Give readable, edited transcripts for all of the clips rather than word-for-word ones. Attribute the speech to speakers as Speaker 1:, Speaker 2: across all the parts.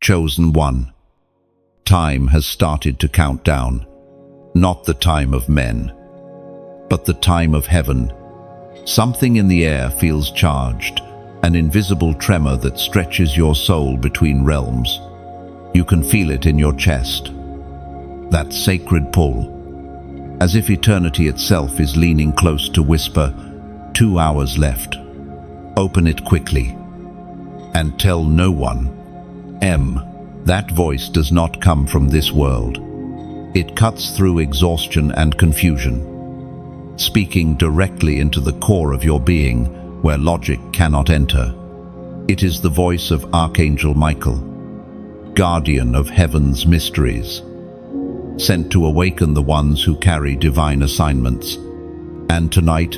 Speaker 1: Chosen one. Time has started to count down. Not the time of men, but the time of heaven. Something in the air feels charged, an invisible tremor that stretches your soul between realms. You can feel it in your chest. That sacred pull, as if eternity itself is leaning close to whisper, 2 hours left. Open it quickly, and tell no one. That voice does not come from this world. It cuts through exhaustion and confusion, speaking directly into the core of your being, where logic cannot enter. It is the voice of Archangel Michael, guardian of heaven's mysteries, sent to awaken the ones who carry divine assignments. And tonight,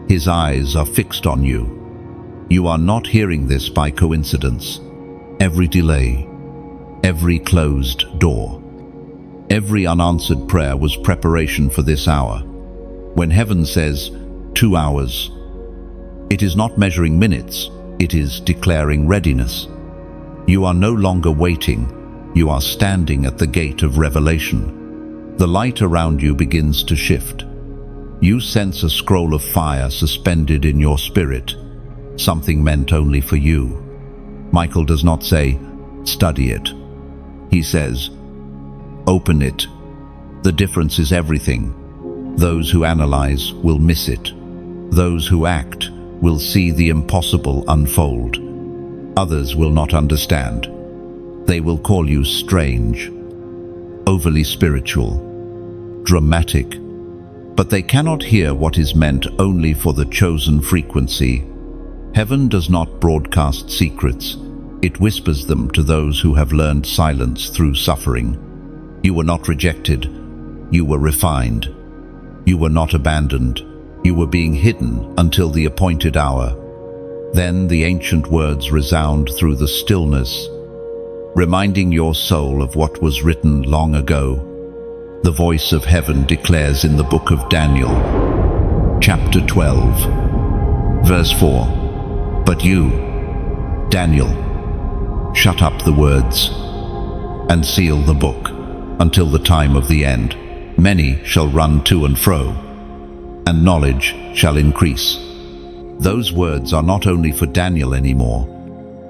Speaker 1: his eyes are fixed on you. You are not hearing this by coincidence. Every delay, every closed door, every unanswered prayer was preparation for this hour. When heaven says 2 hours, it is not measuring minutes, it is declaring readiness. You are no longer waiting, you are standing at the gate of revelation. The light around you begins to shift. You sense a scroll of fire suspended in your spirit, something meant only for you. Michael does not say, study it. He says, open it. The difference is everything. Those who analyze will miss it. Those who act will see the impossible unfold. Others will not understand. They will call you strange, overly spiritual, dramatic, but they cannot hear what is meant only for the chosen frequency. Heaven does not broadcast secrets. It whispers them to those who have learned silence through suffering. You were not rejected. You were refined. You were not abandoned. You were being hidden until the appointed hour. Then the ancient words resound through the stillness, reminding your soul of what was written long ago. The voice of heaven declares in the book of Daniel, chapter 12, verse 4. But you, Daniel, shut up the words and seal the book until the time of the end. Many shall run to and fro, and knowledge shall increase. Those words are not only for Daniel anymore.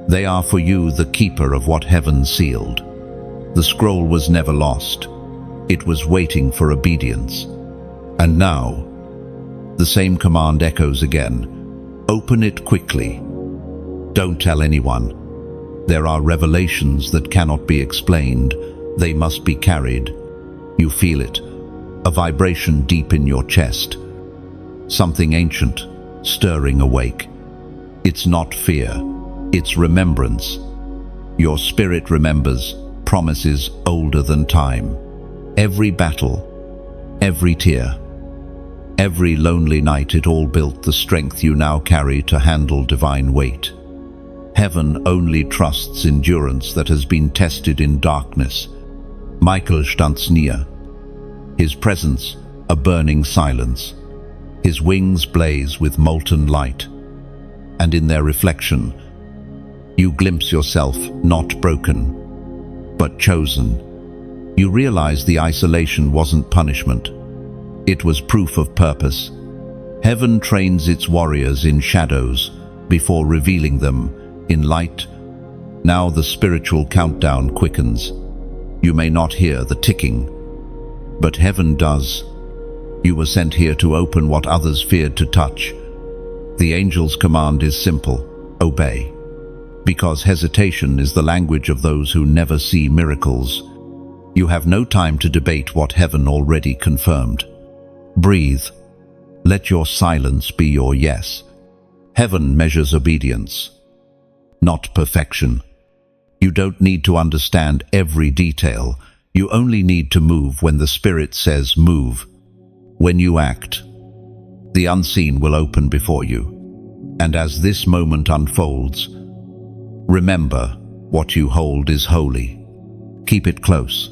Speaker 1: They are for you, the keeper of what heaven sealed. The scroll was never lost. It was waiting for obedience. And now, the same command echoes again. Open it quickly. Don't tell anyone. There are revelations that cannot be explained. They must be carried. You feel it, a vibration deep in your chest. Something ancient, stirring awake. It's not fear, it's remembrance. Your spirit remembers promises older than time. Every battle, every tear, every lonely night, it all built the strength you now carry to handle divine weight. Heaven only trusts endurance that has been tested in darkness. Michael stands near, his presence a burning silence. His wings blaze with molten light, and in their reflection, you glimpse yourself not broken, but chosen. You realize the isolation wasn't punishment. It was proof of purpose. Heaven trains its warriors in shadows before revealing them in light. Now the spiritual countdown quickens. You may not hear the ticking, but heaven does. You were sent here to open what others feared to touch. The angel's command is simple: obey. Because hesitation is the language of those who never see miracles. You have no time to debate what heaven already confirmed. Breathe. Let your silence be your yes. Heaven measures obedience, not perfection. You don't need to understand every detail. You only need to move when the Spirit says move. When you act, the unseen will open before you. And as this moment unfolds, remember, what you hold is holy. Keep it close.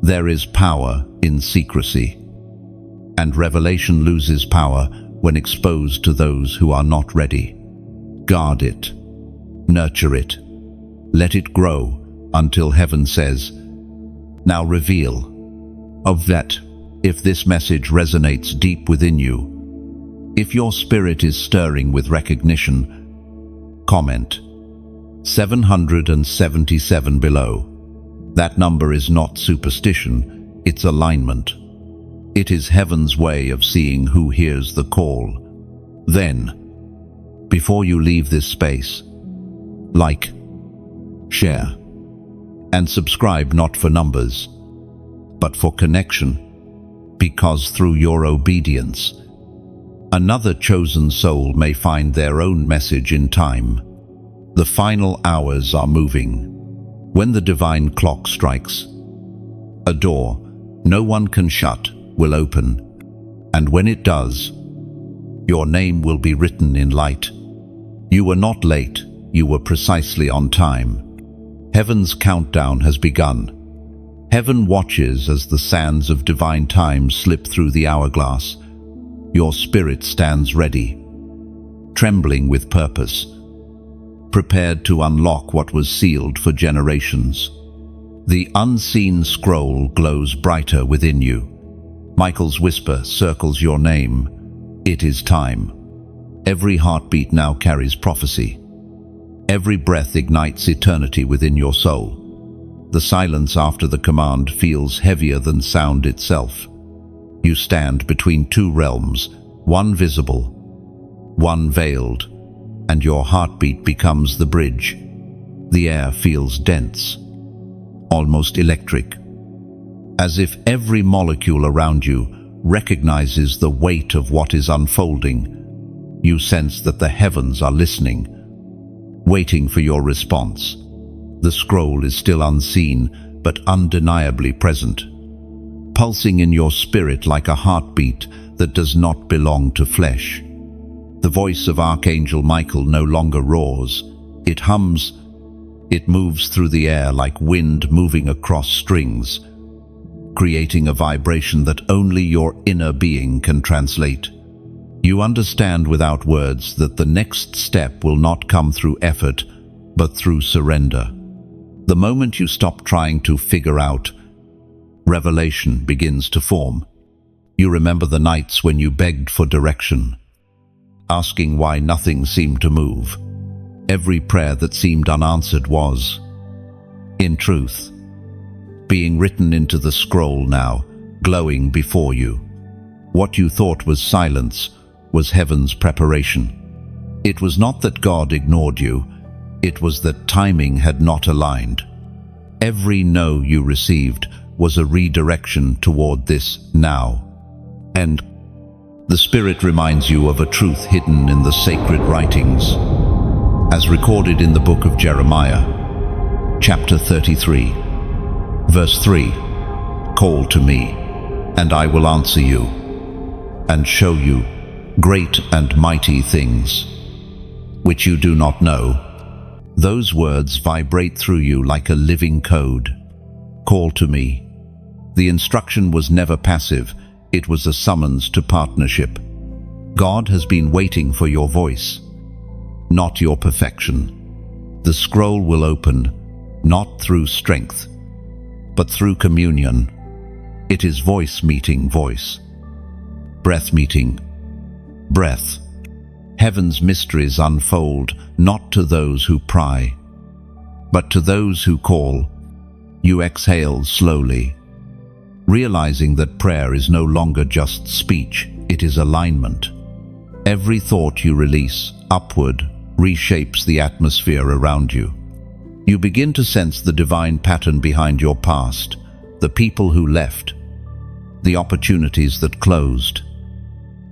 Speaker 1: There is power in secrecy, and revelation loses power when exposed to those who are not ready. Guard it. Nurture it. Let it grow until heaven says, "Now reveal." Of that, if this message resonates deep within you, if your spirit is stirring with recognition, comment 777 below. That number is not superstition, it's alignment. It is heaven's way of seeing who hears the call. Then, before you leave this space, like, share, and subscribe, not for numbers, but for connection, because through your obedience, another chosen soul may find their own message in time. The final hours are moving. When the divine clock strikes, a door no one can shut will open, and when it does, your name will be written in light. You were not late, you were precisely on time. Heaven's countdown has begun. Heaven watches as the sands of divine time slip through the hourglass. Your spirit stands ready, trembling with purpose, prepared to unlock what was sealed for generations. The unseen scroll glows brighter within you. Michael's whisper circles your name. It is time. Every heartbeat now carries prophecy. Every breath ignites eternity within your soul. The silence after the command feels heavier than sound itself. You stand between two realms, one visible, one veiled, and your heartbeat becomes the bridge. The air feels dense, almost electric, as if every molecule around you recognizes the weight of what is unfolding. You sense that the heavens are listening, waiting for your response. The scroll is still unseen, but undeniably present, pulsing in your spirit like a heartbeat that does not belong to flesh. The voice of Archangel Michael no longer roars. It hums. It moves through the air like wind moving across strings, creating a vibration that only your inner being can translate. You understand without words that the next step will not come through effort, but through surrender. The moment you stop trying to figure out, revelation begins to form. You remember the nights when you begged for direction, asking why nothing seemed to move. Every prayer that seemed unanswered was, in truth, being written into the scroll now, glowing before you. What you thought was silence was heaven's preparation. It was not that God ignored you, it was that timing had not aligned. Every no you received was a redirection toward this now. And the Spirit reminds you of a truth hidden in the sacred writings, as recorded in the book of Jeremiah, chapter 33, verse 3. Call to me, and I will answer you, and show you great and mighty things, which you do not know. Those words vibrate through you like a living code. Call to me. The instruction was never passive, it was a summons to partnership. God has been waiting for your voice, not your perfection. The scroll will open, not through strength, but through communion. It is voice meeting voice, breath meeting breath. Heaven's mysteries unfold not to those who pry, but to those who call. You exhale slowly, realizing that prayer is no longer just speech, it is alignment. Every thought you release upward reshapes the atmosphere around you. You begin to sense the divine pattern behind your past, the people who left, the opportunities that closed,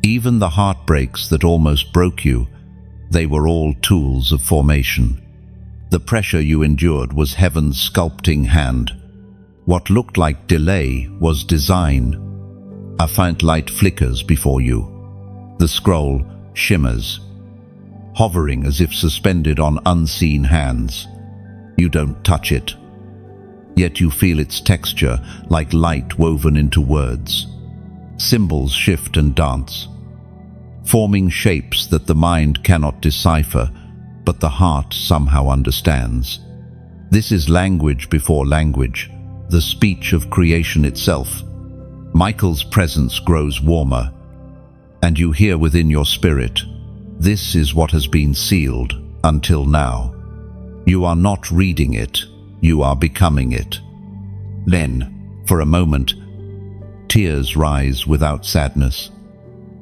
Speaker 1: even the heartbreaks that almost broke you. They were all tools of formation. The pressure you endured was heaven's sculpting hand. What looked like delay was design. A faint light flickers before you. The scroll shimmers, hovering as if suspended on unseen hands. You don't touch it, yet you feel its texture like light woven into words. Symbols shift and dance, forming shapes that the mind cannot decipher, but the heart somehow understands. This is language before language, the speech of creation itself. Michael's presence grows warmer, and you hear within your spirit, "This is what has been sealed until now." You are not reading it, you are becoming it. Then, for a moment, tears rise without sadness.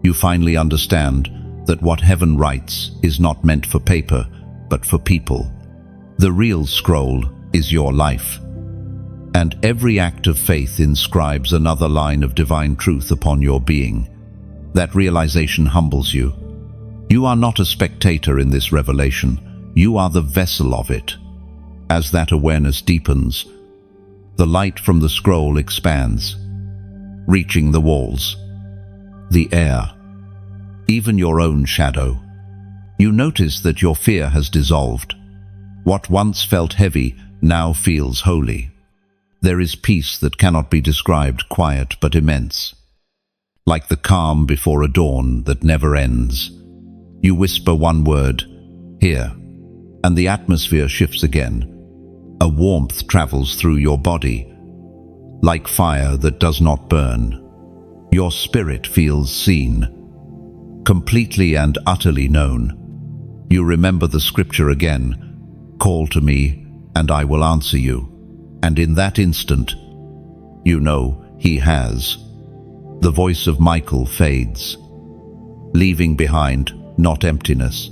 Speaker 1: You finally understand that what heaven writes is not meant for paper, but for people. The real scroll is your life. And every act of faith inscribes another line of divine truth upon your being. That realization humbles you. You are not a spectator in this revelation, you are the vessel of it. As that awareness deepens, the light from the scroll expands, reaching the walls, the air, even your own shadow. You notice that your fear has dissolved. What once felt heavy now feels holy. There is peace that cannot be described, quiet but immense. Like the calm before a dawn that never ends. You whisper one word, "Here," and the atmosphere shifts again. A warmth travels through your body, like fire that does not burn. Your spirit feels seen, completely and utterly known. You remember the scripture again, "Call to me, and I will answer you." And in that instant, you know he has. The voice of Michael fades, leaving behind not emptiness,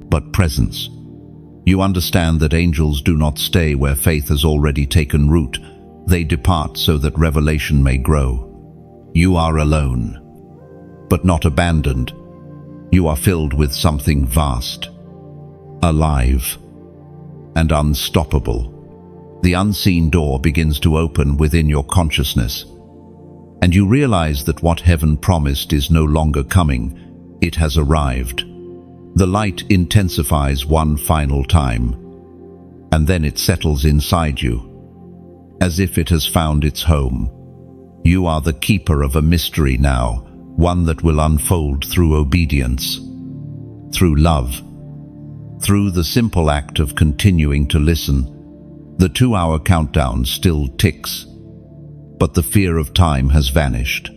Speaker 1: but presence. You understand that angels do not stay where faith has already taken root. They depart so that revelation may grow. You are alone, but not abandoned. You are filled with something vast, alive, and unstoppable. The unseen door begins to open within your consciousness, and you realize that what heaven promised is no longer coming, it has arrived. The light intensifies one final time, and then it settles inside you, as if it has found its home. You are the keeper of a mystery now, one that will unfold through obedience, through love, through the simple act of continuing to listen. The 2-hour countdown still ticks, but the fear of time has vanished.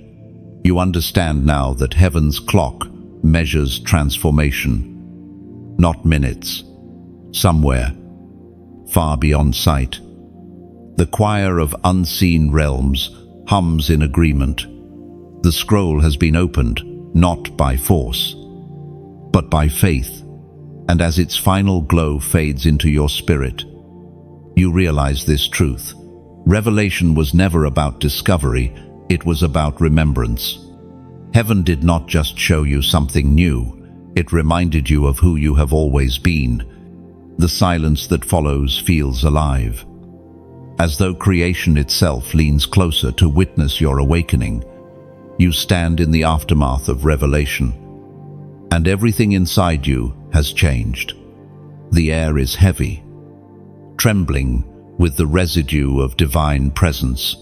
Speaker 1: You understand now that heaven's clock measures transformation, not minutes. Somewhere, far beyond sight, the choir of unseen realms hums in agreement. The scroll has been opened, not by force, but by faith, and as its final glow fades into your spirit, you realize this truth. Revelation was never about discovery, it was about remembrance. Heaven did not just show you something new, it reminded you of who you have always been. The silence that follows feels alive, as though creation itself leans closer to witness your awakening. You stand in the aftermath of revelation, and everything inside you has changed. The air is heavy, trembling with the residue of divine presence.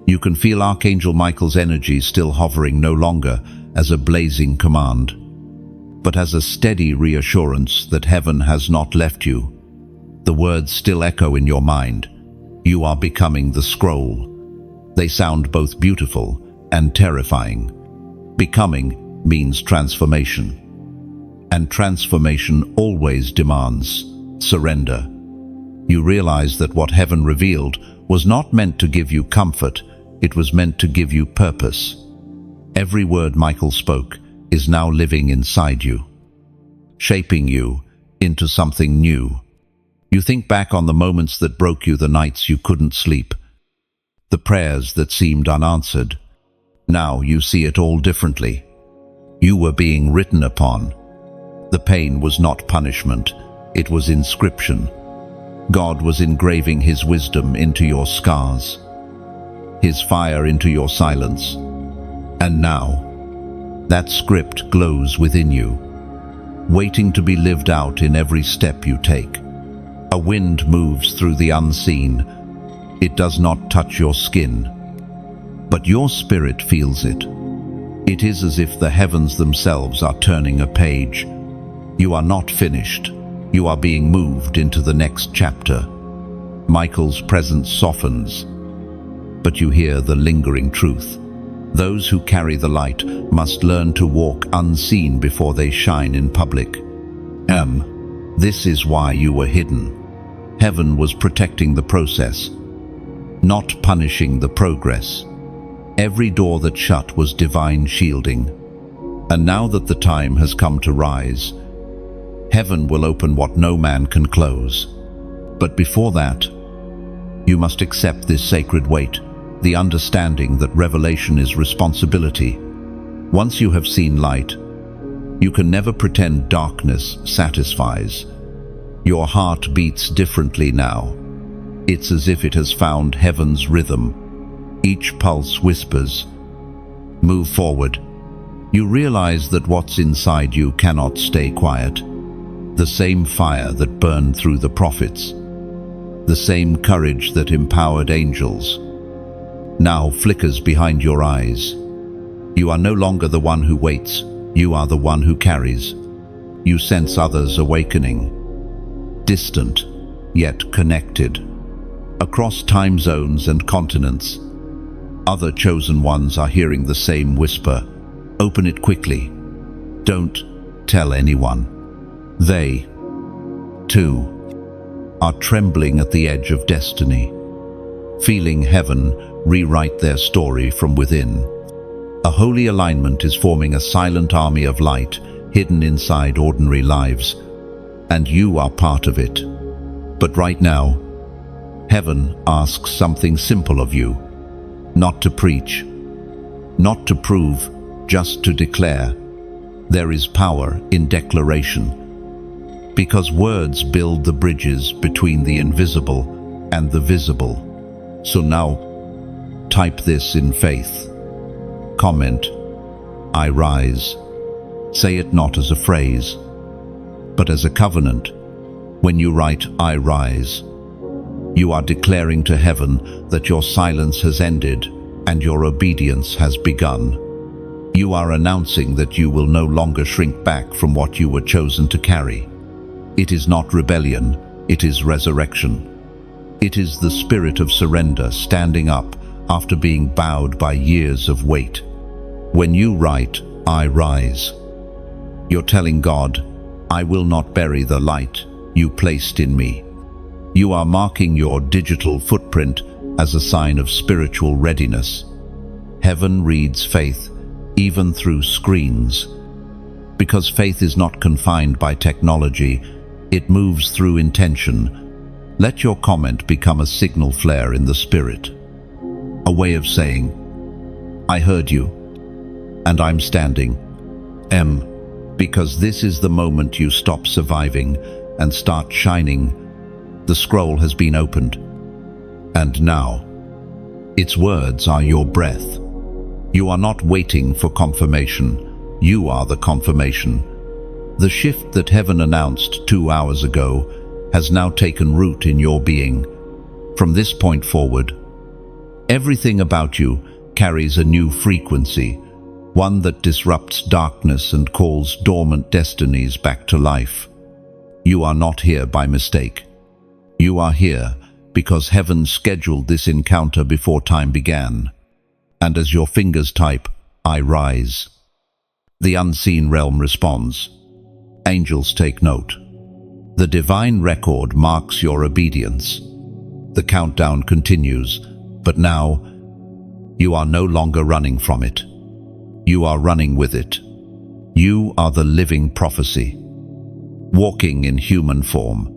Speaker 1: You can feel Archangel Michael's energy still hovering, no longer as a blazing command, but as a steady reassurance that heaven has not left you. The words still echo in your mind. You are becoming the scroll. They sound both beautiful and terrifying. Becoming means transformation, and transformation always demands surrender. You realize that what heaven revealed was not meant to give you comfort, it was meant to give you purpose. Every word Michael spoke is now living inside you, shaping you into something new. You think back on the moments that broke you, the nights you couldn't sleep, the prayers that seemed unanswered. Now you see it all differently. You were being written upon. The pain was not punishment, it was inscription. God was engraving His wisdom into your scars, His fire into your silence. And now, that script glows within you, waiting to be lived out in every step you take. A wind moves through the unseen. It does not touch your skin, but your spirit feels it. It is as if the heavens themselves are turning a page. You are not finished. You are being moved into the next chapter. Michael's presence softens, but you hear the lingering truth. Those who carry the light must learn to walk unseen before they shine in public. This is why you were hidden. Heaven was protecting the process, not punishing the progress. Every door that shut was divine shielding. And now that the time has come to rise, heaven will open what no man can close. But before that, you must accept this sacred weight, the understanding that revelation is responsibility. Once you have seen light, you can never pretend darkness satisfies. Your heart beats differently now. It's as if it has found heaven's rhythm. Each pulse whispers, "Move forward." You realize that what's inside you cannot stay quiet. The same fire that burned through the prophets, the same courage that empowered angels, now flickers behind your eyes. You are no longer the one who waits, you are the one who carries. You sense others awakening, distant, yet connected. Across time zones and continents, other chosen ones are hearing the same whisper. Open it quickly. Don't tell anyone. They, too, are trembling at the edge of destiny, feeling heaven rewrite their story from within. A holy alignment is forming a silent army of light hidden inside ordinary lives, and you are part of it. But right now, heaven asks something simple of you. Not to preach, not to prove, just to declare. There is power in declaration, because words build the bridges between the invisible and the visible. So now, type this in faith. Comment, "I rise." Say it not as a phrase, but as a covenant. When you write, "I rise," you are declaring to heaven that your silence has ended and your obedience has begun. You are announcing that you will no longer shrink back from what you were chosen to carry. It is not rebellion, it is resurrection. It is the spirit of surrender standing up after being bowed by years of weight. When you write, "I rise," you're telling God, "I will not bury the light you placed in me." You are marking your digital footprint as a sign of spiritual readiness. Heaven reads faith even through screens. Because faith is not confined by technology, it moves through intention. Let your comment become a signal flare in the spirit. A way of saying, "I heard you, and I'm standing." Because this is the moment you stop surviving and start shining. The scroll has been opened. And now, its words are your breath. You are not waiting for confirmation. You are the confirmation. The shift that heaven announced 2 hours ago has now taken root in your being. From this point forward, everything about you carries a new frequency, one that disrupts darkness and calls dormant destinies back to life. You are not here by mistake. You are here because heaven scheduled this encounter before time began. And as your fingers type, "I rise," the unseen realm responds. Angels take note. The divine record marks your obedience. The countdown continues, but now you are no longer running from it. You are running with it. You are the living prophecy, walking in human form.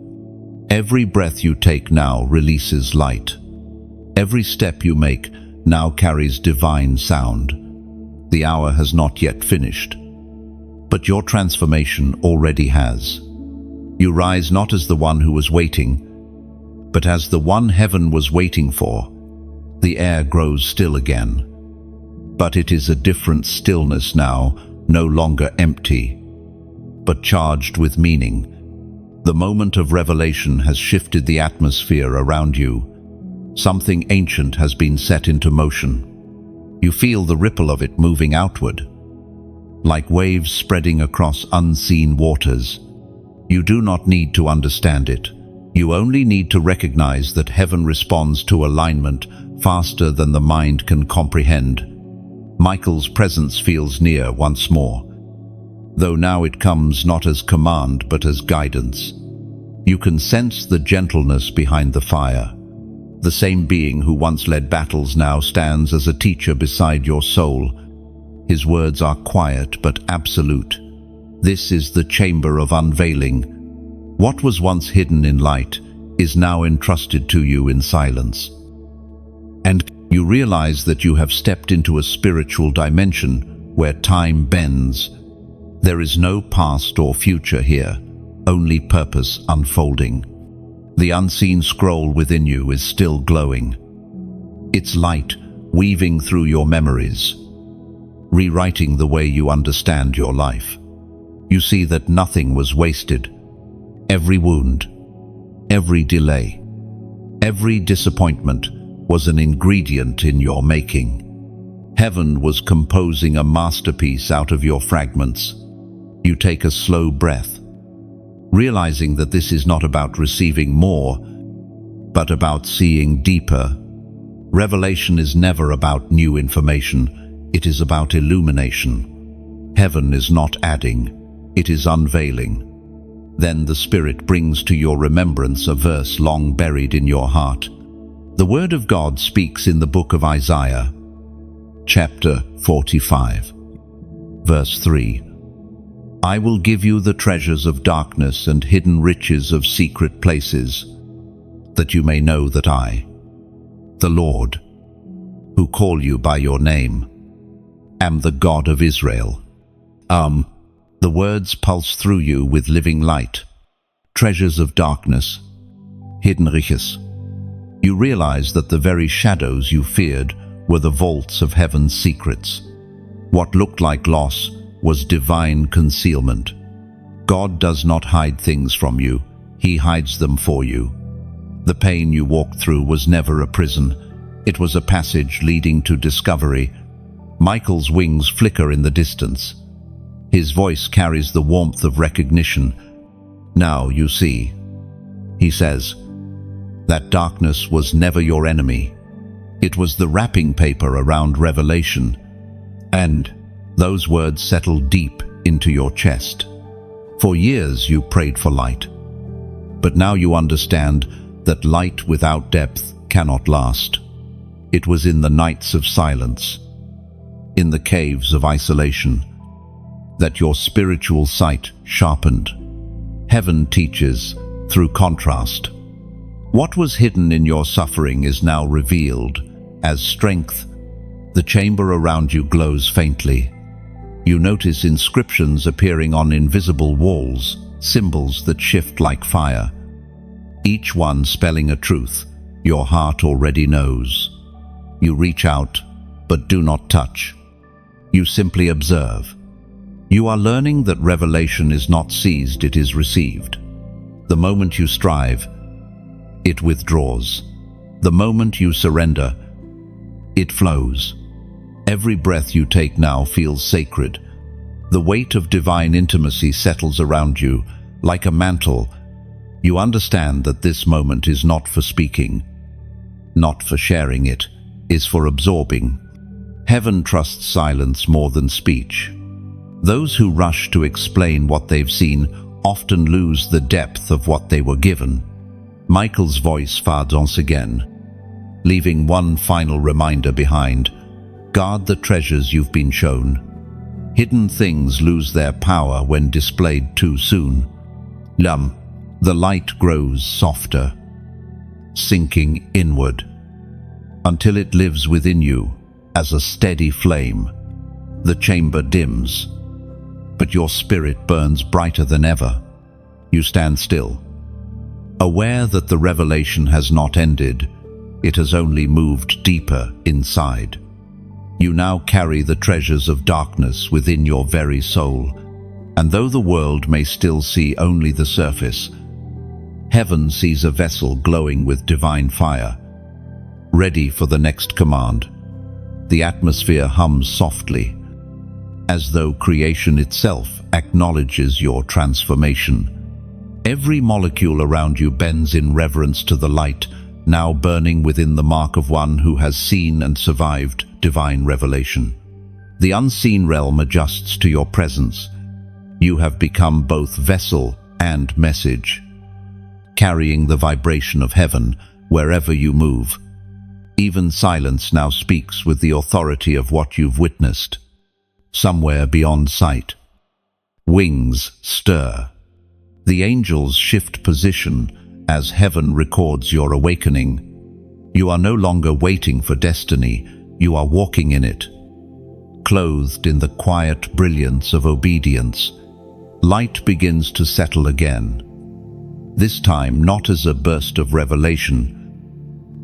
Speaker 1: Every breath you take now releases light. Every step you make now carries divine sound. The hour has not yet finished, but your transformation already has. You rise not as the one who was waiting, but as the one heaven was waiting for. The air grows still again, but it is a different stillness now, no longer empty, but charged with meaning. The moment of revelation has shifted the atmosphere around you. Something ancient has been set into motion. You feel the ripple of it moving outward, like waves spreading across unseen waters. You do not need to understand it. You only need to recognize that heaven responds to alignment faster than the mind can comprehend. Michael's presence feels near once more, though now it comes not as command but as guidance. You can sense the gentleness behind the fire. The same being who once led battles now stands as a teacher beside your soul. His words are quiet but absolute. This is the chamber of unveiling. What was once hidden in light is now entrusted to you in silence. And you realize that you have stepped into a spiritual dimension where time bends. There is no past or future here, only purpose unfolding. The unseen scroll within you is still glowing. Its light weaving through your memories, rewriting the way you understand your life. You see that nothing was wasted. Every wound, every delay, every disappointment was an ingredient in your making. Heaven was composing a masterpiece out of your fragments. You take a slow breath, realizing that this is not about receiving more, but about seeing deeper. Revelation is never about new information, it is about illumination. Heaven is not adding, it is unveiling. Then the Spirit brings to your remembrance a verse long buried in your heart. The Word of God speaks in the book of Isaiah, chapter 45, verse 3. I will give you the treasures of darkness and hidden riches of secret places, that you may know that I, the Lord, who call you by your name, am the God of Israel. The words pulse through you with living light. Treasures of darkness, hidden riches. You realize that the very shadows you feared were the vaults of heaven's secrets. What looked like loss was divine concealment. God does not hide things from you, He hides them for you. The pain you walked through was never a prison. It was a passage leading to discovery. Michael's wings flicker in the distance. His voice carries the warmth of recognition. Now you see, he says, that darkness was never your enemy. It was the wrapping paper around revelation. And those words settled deep into your chest. For years you prayed for light. But now you understand that light without depth cannot last. It was in the nights of silence, in the caves of isolation, that your spiritual sight sharpened. Heaven teaches through contrast. What was hidden in your suffering is now revealed as strength. The chamber around you glows faintly. You notice inscriptions appearing on invisible walls, symbols that shift like fire, each one spelling a truth your heart already knows. You reach out, but do not touch. You simply observe. You are learning that revelation is not seized, it is received. The moment you strive, it withdraws. The moment you surrender, it flows. Every breath you take now feels sacred. The weight of divine intimacy settles around you like a mantle. You understand that this moment is not for speaking, not for sharing, it is for absorbing. Heaven trusts silence more than speech. Those who rush to explain what they've seen often lose the depth of what they were given. Michael's voice fades once again, leaving one final reminder behind. Guard the treasures you've been shown. Hidden things lose their power when displayed too soon. The light grows softer, sinking inward, until it lives within you as a steady flame. The chamber dims, but your spirit burns brighter than ever. You stand still, aware that the revelation has not ended, it has only moved deeper inside. You now carry the treasures of darkness within your very soul, and though the world may still see only the surface, heaven sees a vessel glowing with divine fire, ready for the next command. The atmosphere hums softly, as though creation itself acknowledges your transformation. Every molecule around you bends in reverence to the light, now burning within the mark of one who has seen and survived divine revelation. The unseen realm adjusts to your presence. You have become both vessel and message, carrying the vibration of heaven wherever you move. Even silence now speaks with the authority of what you've witnessed. Somewhere beyond sight, wings stir. The angels shift position as heaven records your awakening. You are no longer waiting for destiny, you are walking in it. Clothed in the quiet brilliance of obedience, light begins to settle again. This time not as a burst of revelation,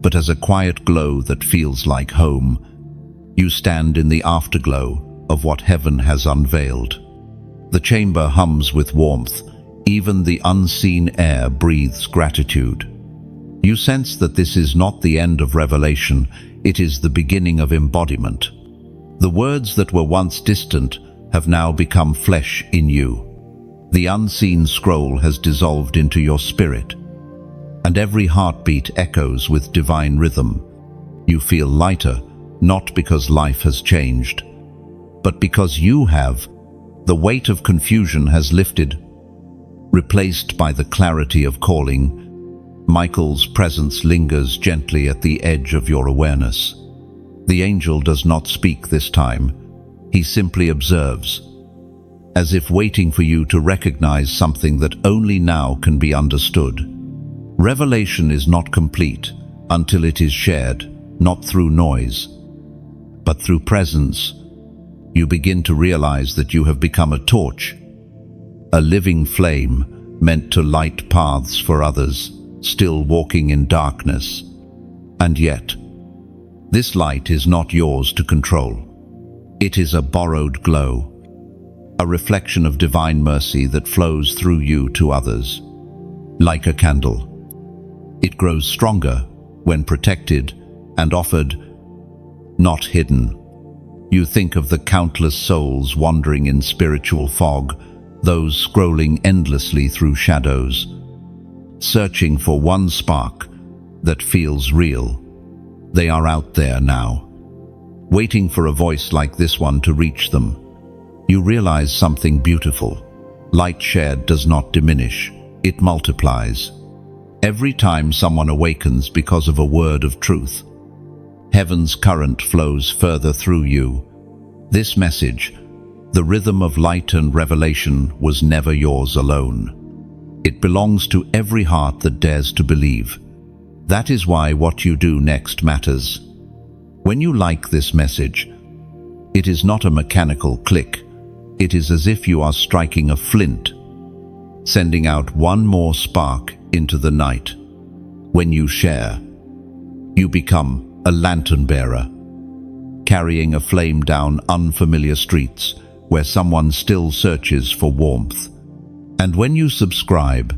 Speaker 1: but as a quiet glow that feels like home. You stand in the afterglow of what heaven has unveiled. The chamber hums with warmth. Even the unseen air breathes gratitude. You sense that this is not the end of revelation, it is the beginning of embodiment. The words that were once distant have now become flesh in you. The unseen scroll has dissolved into your spirit, and every heartbeat echoes with divine rhythm. You feel lighter, not because life has changed, but because you have. The weight of confusion has lifted, replaced by the clarity of calling. Michael's presence lingers gently at the edge of your awareness. The angel does not speak this time. He simply observes, as if waiting for you to recognize something that only now can be understood. Revelation is not complete until it is shared, not through noise, but through presence. You begin to realize that you have become a torch, a living flame meant to light paths for others, still walking in darkness. And yet, this light is not yours to control. It is a borrowed glow, a reflection of divine mercy that flows through you to others. Like a candle, it grows stronger when protected and offered, not hidden. You think of the countless souls wandering in spiritual fog, those scrolling endlessly through shadows, searching for one spark that feels real. They are out there now, waiting for a voice like this one to reach them. You realize something beautiful. Light shared does not diminish, it multiplies. Every time someone awakens because of a word of truth, heaven's current flows further through you. This message, the rhythm of light and revelation, was never yours alone. It belongs to every heart that dares to believe. That is why what you do next matters. When you like this message, it is not a mechanical click. It is as if you are striking a flint, sending out one more spark into the night. When you share, you become a lantern bearer, carrying a flame down unfamiliar streets where someone still searches for warmth. And when you subscribe,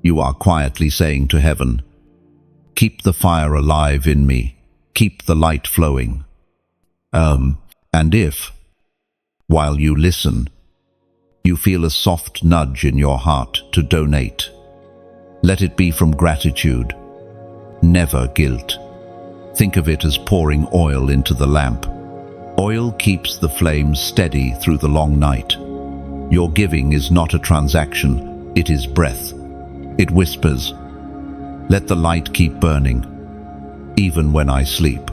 Speaker 1: you are quietly saying to heaven, keep the fire alive in me, keep the light flowing. And if, while you listen, you feel a soft nudge in your heart to donate, let it be from gratitude, never guilt. Think of it as pouring oil into the lamp. Oil keeps the flames steady through the long night. Your giving is not a transaction, it is breath. It whispers, let the light keep burning, even when I sleep.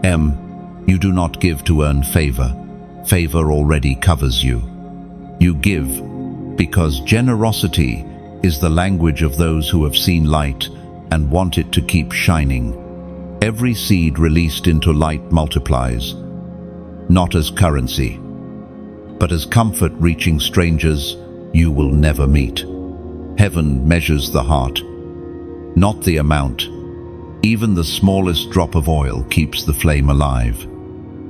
Speaker 1: You do not give to earn favor. Favor already covers you. You give because generosity is the language of those who have seen light and want it to keep shining. Every seed released into light multiplies, not as currency, but as comfort reaching strangers you will never meet. Heaven measures the heart, not the amount. Even the smallest drop of oil keeps the flame alive.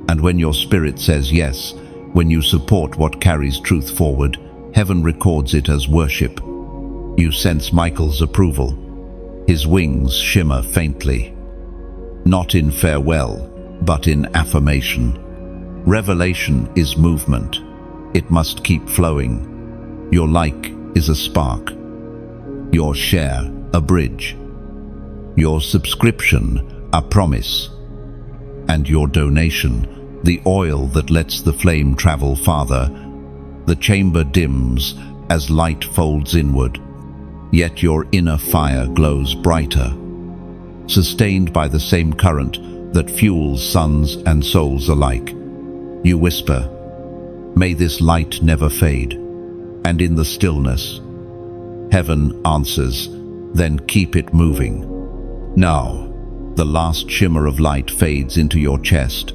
Speaker 1: And when your spirit says yes, when you support what carries truth forward, heaven records it as worship. You sense Michael's approval. His wings shimmer faintly, not in farewell, but in affirmation. Revelation is movement. It must keep flowing. Your like is a spark. Your share, a bridge. Your subscription, a promise. And your donation, the oil that lets the flame travel farther. The chamber dims as light folds inward, yet your inner fire glows brighter, sustained by the same current that fuels suns and souls alike. You whisper, "May this light never fade." And in the stillness, heaven answers, "Then keep it moving." Now, the last shimmer of light fades into your chest,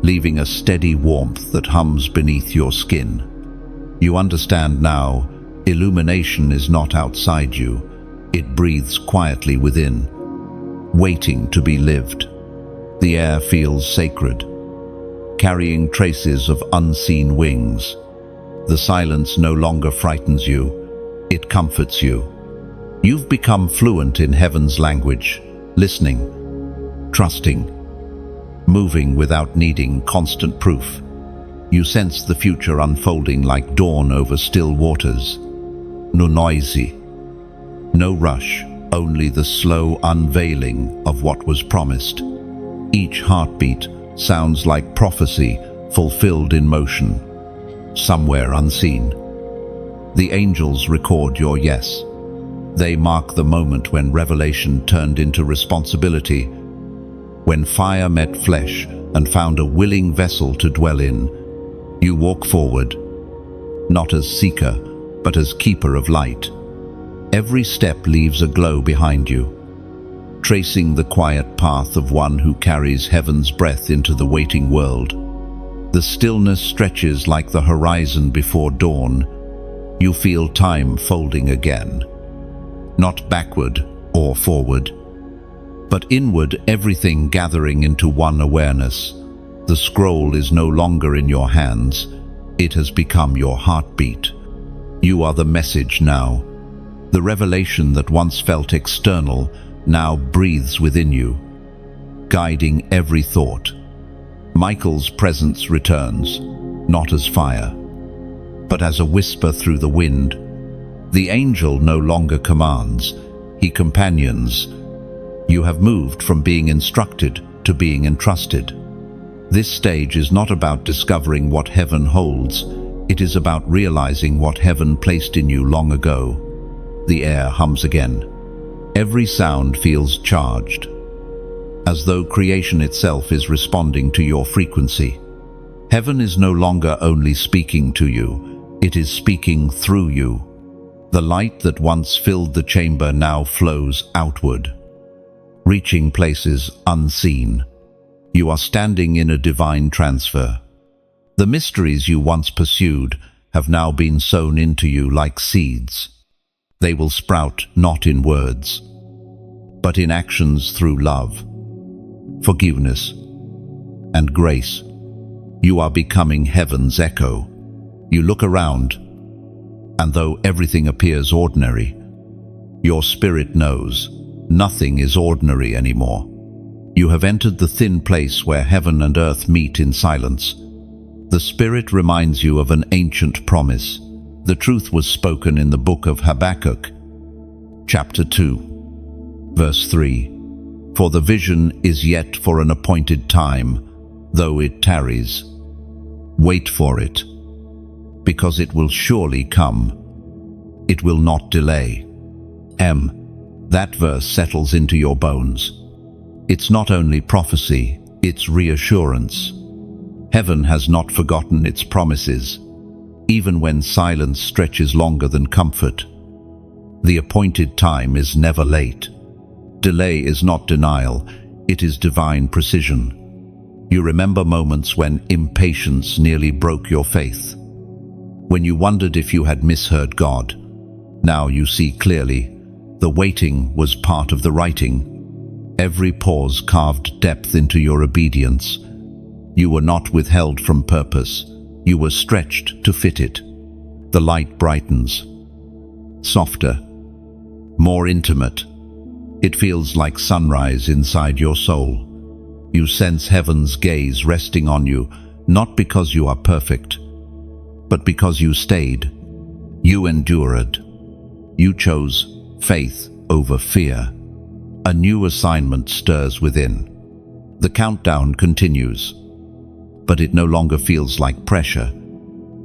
Speaker 1: leaving a steady warmth that hums beneath your skin. You understand now, illumination is not outside you, it breathes quietly within, waiting to be lived. The air feels sacred, carrying traces of unseen wings. The silence no longer frightens you, it comforts you. You've become fluent in heaven's language, listening, trusting, moving without needing constant proof. You sense the future unfolding like dawn over still waters. No noisy, no rush, only the slow unveiling of what was promised. Each heartbeat sounds like prophecy fulfilled in motion, somewhere unseen. The angels record your yes. They mark the moment when revelation turned into responsibility, when fire met flesh and found a willing vessel to dwell in. You walk forward, not as seeker, but as keeper of light. Every step leaves a glow behind you, tracing the quiet path of one who carries heaven's breath into the waiting world. The stillness stretches like the horizon before dawn. You feel time folding again, not backward or forward, but inward, everything gathering into one awareness. The scroll is no longer in your hands, it has become your heartbeat. You are the message now. The revelation that once felt external now breathes within you, guiding every thought. Michael's presence returns, not as fire, but as a whisper through the wind. The angel no longer commands, he companions. You have moved from being instructed to being entrusted. This stage is not about discovering what heaven holds, it is about realizing what heaven placed in you long ago. The air hums again. Every sound feels charged, as though creation itself is responding to your frequency. Heaven is no longer only speaking to you, it is speaking through you. The light that once filled the chamber now flows outward, reaching places unseen. You are standing in a divine transfer. The mysteries you once pursued have now been sown into you like seeds. They will sprout not in words, but in actions through love, forgiveness, and grace. You are becoming heaven's echo. You look around, and though everything appears ordinary, your spirit knows nothing is ordinary anymore. You have entered the thin place where heaven and earth meet in silence. The Spirit reminds you of an ancient promise. The truth was spoken in the book of Habakkuk, chapter 2, verse 3. For the vision is yet for an appointed time, though it tarries. Wait for it, because it will surely come. It will not delay. That verse settles into your bones. It's not only prophecy, it's reassurance. Heaven has not forgotten its promises, even when silence stretches longer than comfort. The appointed time is never late. Delay is not denial, it is divine precision. You remember moments when impatience nearly broke your faith, when you wondered if you had misheard God. Now you see clearly, the waiting was part of the writing. Every pause carved depth into your obedience. You were not withheld from purpose, you were stretched to fit it. The light brightens, softer, more intimate. It feels like sunrise inside your soul. You sense heaven's gaze resting on you, not because you are perfect, but because you stayed. You endured. You chose faith over fear. A new assignment stirs within. The countdown continues, but it no longer feels like pressure.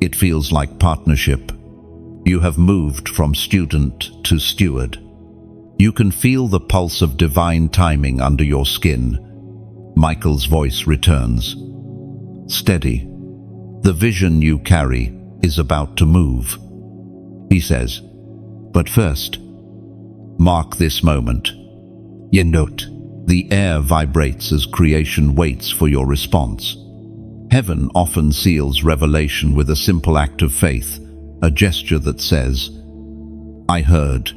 Speaker 1: It feels like partnership. You have moved from student to steward. You can feel the pulse of divine timing under your skin. Michael's voice returns. Steady. The vision you carry is about to move. He says, but first, mark this moment. You note, the air vibrates as creation waits for your response. Heaven often seals revelation with a simple act of faith, a gesture that says, I heard,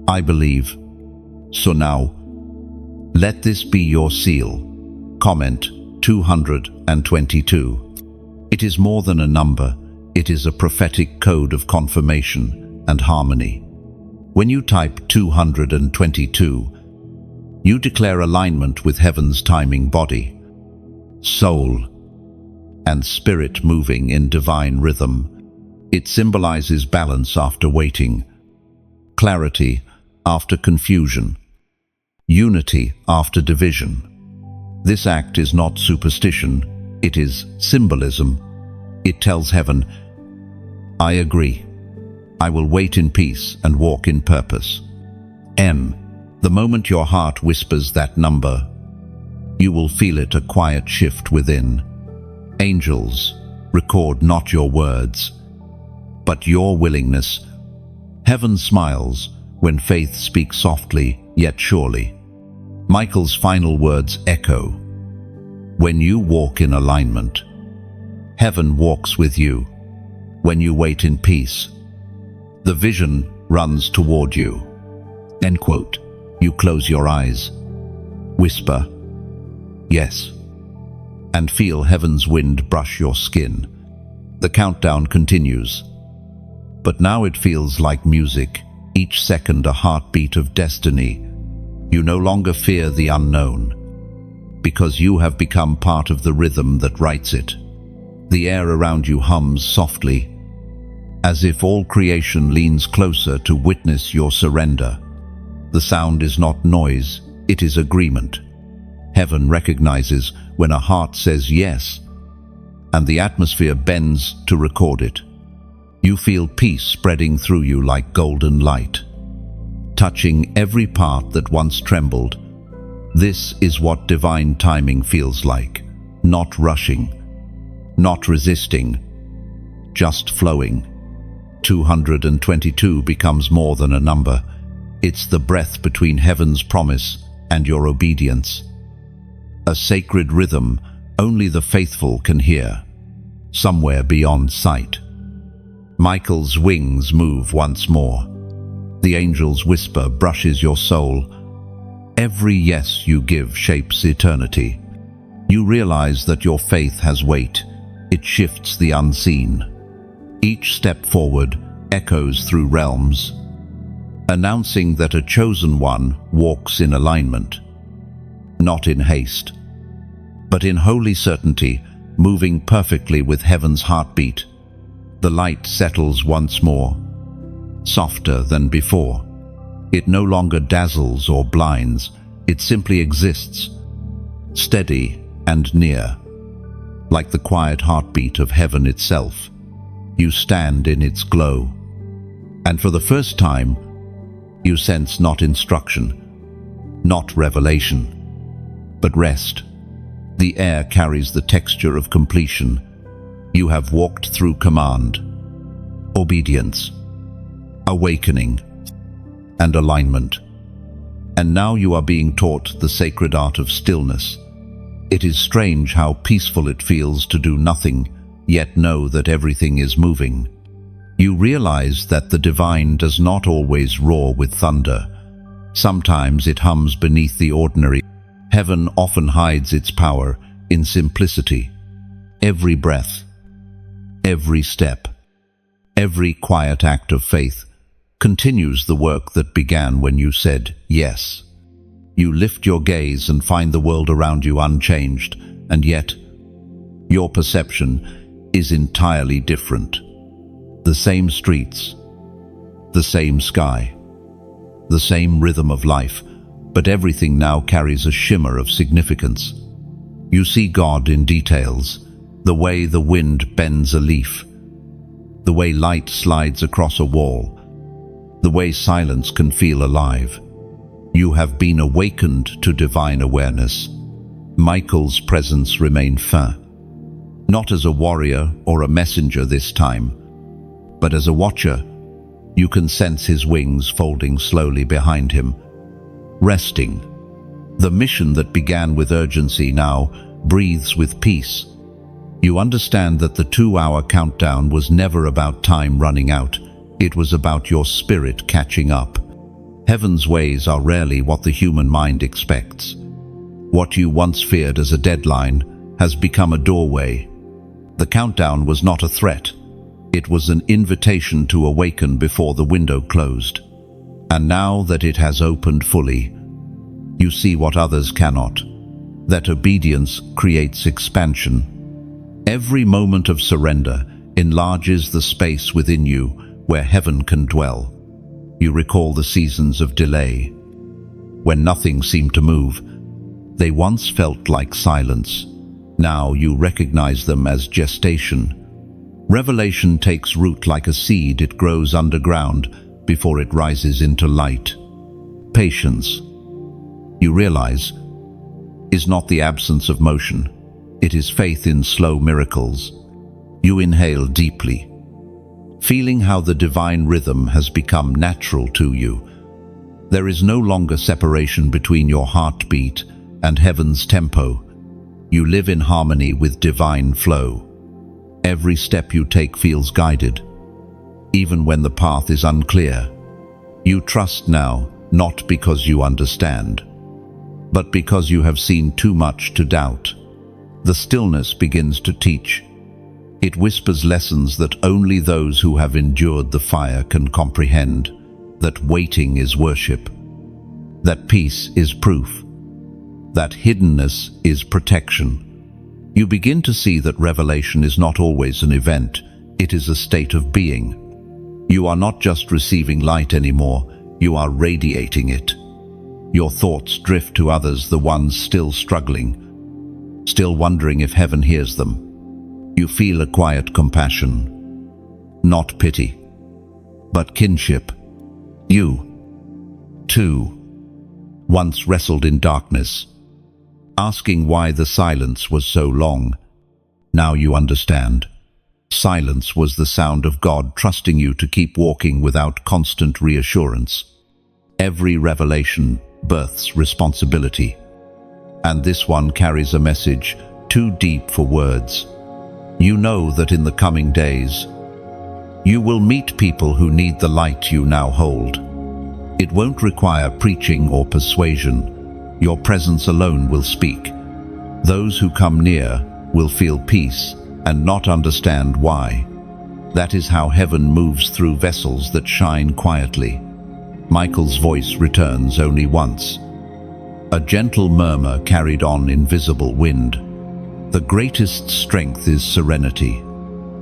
Speaker 1: I believe. So now, let this be your seal. Comment 222. It is more than a number, it is a prophetic code of confirmation and harmony. When you type 222, you declare alignment with heaven's timing body, soul, and spirit moving in divine rhythm. It symbolizes balance after waiting, clarity after confusion, unity after division. This act is not superstition, it is symbolism. It tells heaven, I agree. I will wait in peace and walk in purpose. The moment your heart whispers that number, you will feel it, a quiet shift within. Angels record not your words, but your willingness. Heaven smiles when faith speaks softly yet surely. Michael's final words echo. When you walk in alignment, heaven walks with you. When you wait in peace, the vision runs toward you. End quote. You close your eyes, whisper, yes, and feel heaven's wind brush your skin. The countdown continues, but now it feels like music, each second a heartbeat of destiny. You no longer fear the unknown, because you have become part of the rhythm that writes it. The air around you hums softly, as if all creation leans closer to witness your surrender. The sound is not noise, it is agreement. Heaven recognizes when a heart says yes, and the atmosphere bends to record it. You feel peace spreading through you like golden light, touching every part that once trembled. This is what divine timing feels like. Not rushing, not resisting, just flowing. 222 becomes more than a number. It's the breath between heaven's promise and your obedience. A sacred rhythm only the faithful can hear, somewhere beyond sight. Michael's wings move once more. The angel's whisper brushes your soul. Every yes you give shapes eternity. You realize that your faith has weight. It shifts the unseen. Each step forward echoes through realms, announcing that a chosen one walks in alignment, not in haste, but in holy certainty, moving perfectly with heaven's heartbeat. The light settles once more, softer than before. It no longer dazzles or blinds, it simply exists, steady and near, like the quiet heartbeat of heaven itself. You stand in its glow, and for the first time, you sense not instruction, not revelation, but rest. The air carries the texture of completion. You have walked through command, obedience, awakening, and alignment. And now you are being taught the sacred art of stillness. It is strange how peaceful it feels to do nothing, yet know that everything is moving. You realize that the divine does not always roar with thunder. Sometimes it hums beneath the ordinary. Heaven often hides its power in simplicity. Every breath, every step, every quiet act of faith continues the work that began when you said yes. You lift your gaze and find the world around you unchanged, and yet your perception is entirely different. The same streets, the same sky, the same rhythm of life, but everything now carries a shimmer of significance. You see God in details, the way the wind bends a leaf, the way light slides across a wall, the way silence can feel alive. You have been awakened to divine awareness. Michael's presence remained firm, not as a warrior or a messenger this time, but as a watcher. You can sense his wings folding slowly behind him, resting. The mission that began with urgency now breathes with peace. You understand that the 2-hour countdown was never about time running out. It was about your spirit catching up. Heaven's ways are rarely what the human mind expects. What you once feared as a deadline has become a doorway. The countdown was not a threat. It was an invitation to awaken before the window closed. And now that it has opened fully, you see what others cannot, that obedience creates expansion. Every moment of surrender enlarges the space within you where heaven can dwell. You recall the seasons of delay, when nothing seemed to move. They once felt like silence. Now you recognize them as gestation. Revelation takes root like a seed. It grows underground before it rises into light. Patience, you realize, is not the absence of motion. It is faith in slow miracles. You inhale deeply, feeling how the divine rhythm has become natural to you. There is no longer separation between your heartbeat and heaven's tempo. You live in harmony with divine flow. Every step you take feels guided, even when the path is unclear. You trust now, not because you understand, but because you have seen too much to doubt. The stillness begins to teach. It whispers lessons that only those who have endured the fire can comprehend, that waiting is worship, that peace is proof, that hiddenness is protection. You begin to see that revelation is not always an event, it is a state of being. You are not just receiving light anymore, you are radiating it. Your thoughts drift to others, the ones still struggling, still wondering if heaven hears them. You feel a quiet compassion, not pity, but kinship. You, too, once wrestled in darkness, asking why the silence was so long. Now you understand. Silence was the sound of God trusting you to keep walking without constant reassurance. Every revelation births responsibility, and this one carries a message too deep for words. You know that in the coming days, you will meet people who need the light you now hold. It won't require preaching or persuasion. Your presence alone will speak. Those who come near will feel peace and not understand why. That is how heaven moves through vessels that shine quietly. Michael's voice returns only once. A gentle murmur carried on invisible wind. The greatest strength is serenity.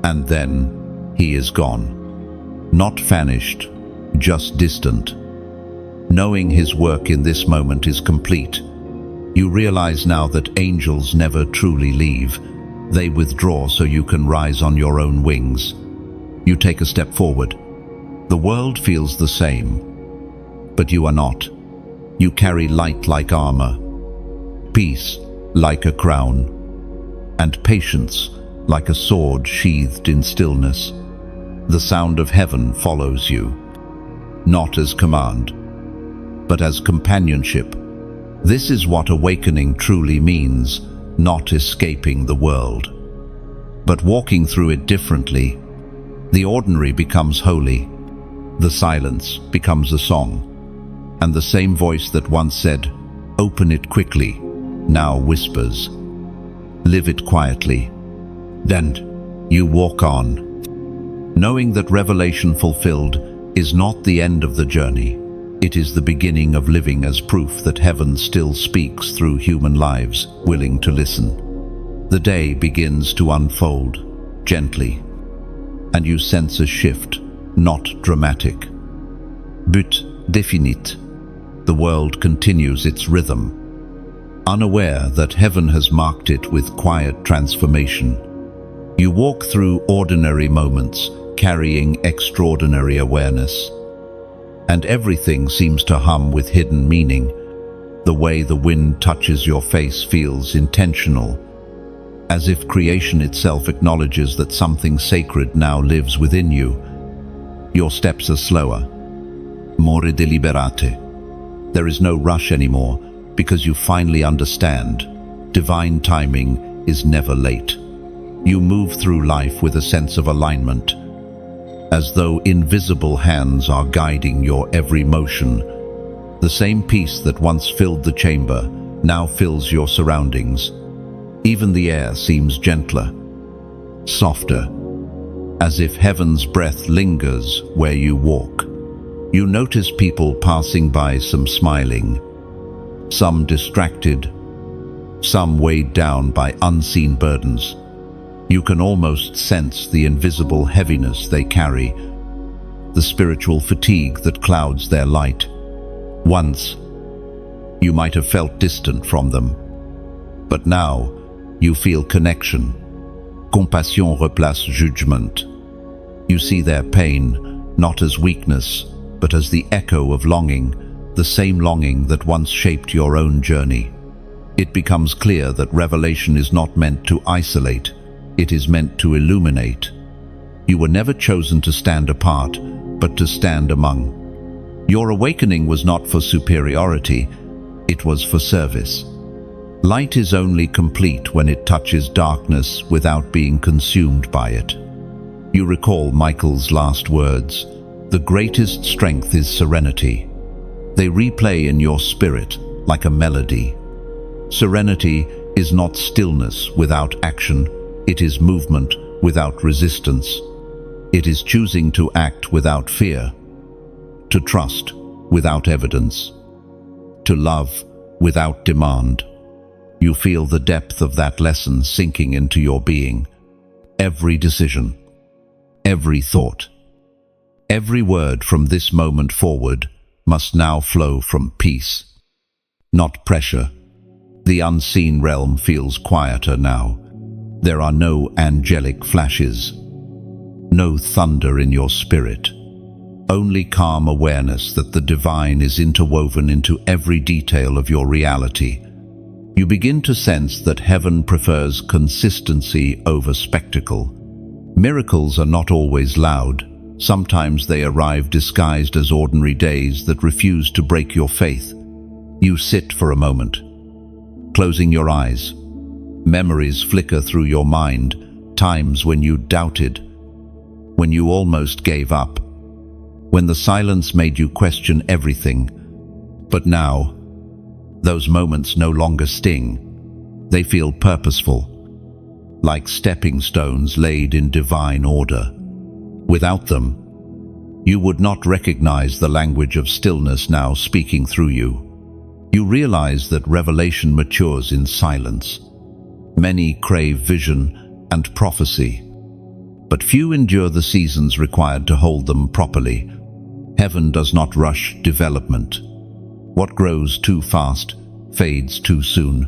Speaker 1: And then he is gone. Not vanished, just distant. Knowing his work in this moment is complete, you realize now that angels never truly leave. They withdraw so you can rise on your own wings. You take a step forward. The world feels the same, but you are not. You carry light like armor, peace like a crown, and patience like a sword sheathed in stillness. The sound of heaven follows you, not as command, but as companionship. This is what awakening truly means, not escaping the world, but walking through it differently. The ordinary becomes holy, the silence becomes a song, and the same voice that once said, "Open it quickly," now whispers, "Live it quietly." Then you walk on, knowing that revelation fulfilled is not the end of the journey. It is the beginning of living as proof that heaven still speaks through human lives, willing to listen. The day begins to unfold, gently, and you sense a shift, not dramatic, but definite. The world continues its rhythm, unaware that heaven has marked it with quiet transformation. You walk through ordinary moments, carrying extraordinary awareness. And everything seems to hum with hidden meaning. The way the wind touches your face feels intentional, as if creation itself acknowledges that something sacred now lives within you. Your steps are slower, more deliberate. There is no rush anymore, because you finally understand. Divine timing is never late. You move through life with a sense of alignment, as though invisible hands are guiding your every motion. The same peace that once filled the chamber now fills your surroundings. Even the air seems gentler, softer, as if heaven's breath lingers where you walk. You notice people passing by, some smiling, some distracted, some weighed down by unseen burdens. You can almost sense the invisible heaviness they carry, the spiritual fatigue that clouds their light. Once, you might have felt distant from them, but now you feel connection. Compassion replace judgment. You see their pain not as weakness, but as the echo of longing, the same longing that once shaped your own journey. It becomes clear that revelation is not meant to isolate, it is meant to illuminate. You were never chosen to stand apart, but to stand among. Your awakening was not for superiority, it was for service. Light is only complete when it touches darkness without being consumed by it. You recall Michael's last words, "The greatest strength is serenity." They replay in your spirit like a melody. Serenity is not stillness without action, it is movement without resistance. It is choosing to act without fear, to trust without evidence, to love without demand. You feel the depth of that lesson sinking into your being. Every decision, every thought, every word from this moment forward must now flow from peace, not pressure. The unseen realm feels quieter now. There are no angelic flashes, no thunder in your spirit, only calm awareness that the divine is interwoven into every detail of your reality. You begin to sense that heaven prefers consistency over spectacle. Miracles are not always loud. Sometimes they arrive disguised as ordinary days that refuse to break your faith. You sit for a moment, closing your eyes. Memories flicker through your mind, times when you doubted, when you almost gave up, when the silence made you question everything. But now, those moments no longer sting. They feel purposeful, like stepping stones laid in divine order. Without them, you would not recognize the language of stillness now speaking through you. You realize that revelation matures in silence. Many crave vision and prophecy, but few endure the seasons required to hold them properly. Heaven does not rush development. What grows too fast fades too soon.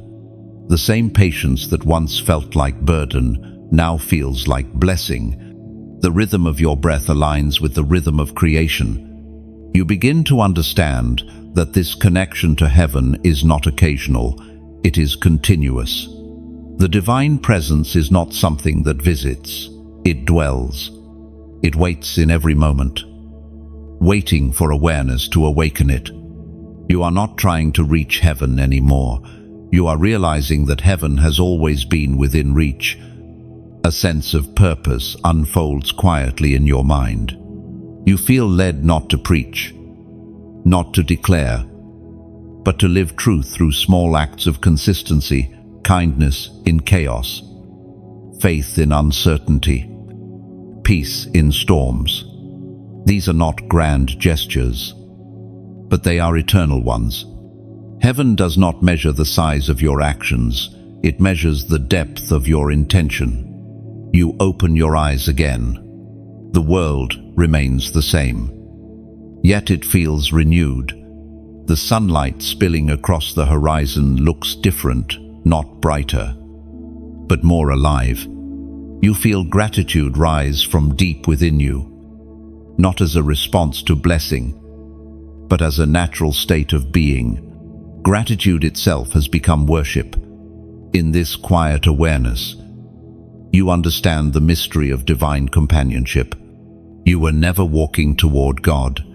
Speaker 1: The same patience that once felt like burden now feels like blessing. The rhythm of your breath aligns with the rhythm of creation. You begin to understand that this connection to heaven is not occasional, it is continuous. The divine presence is not something that visits, it dwells. It waits in every moment, waiting for awareness to awaken it. You are not trying to reach heaven anymore. You are realizing that heaven has always been within reach. A sense of purpose unfolds quietly in your mind. You feel led not to preach, not to declare, but to live truth through small acts of consistency, kindness in chaos, faith in uncertainty, peace in storms. These are not grand gestures, but they are eternal ones. Heaven does not measure the size of your actions, it measures the depth of your intention. You open your eyes again. The world remains the same. Yet it feels renewed. The sunlight spilling across the horizon looks different, not brighter, but more alive. You feel gratitude rise from deep within you, not as a response to blessing, but as a natural state of being. Gratitude itself has become worship. In this quiet awareness, you understand the mystery of divine companionship. You were never walking toward God.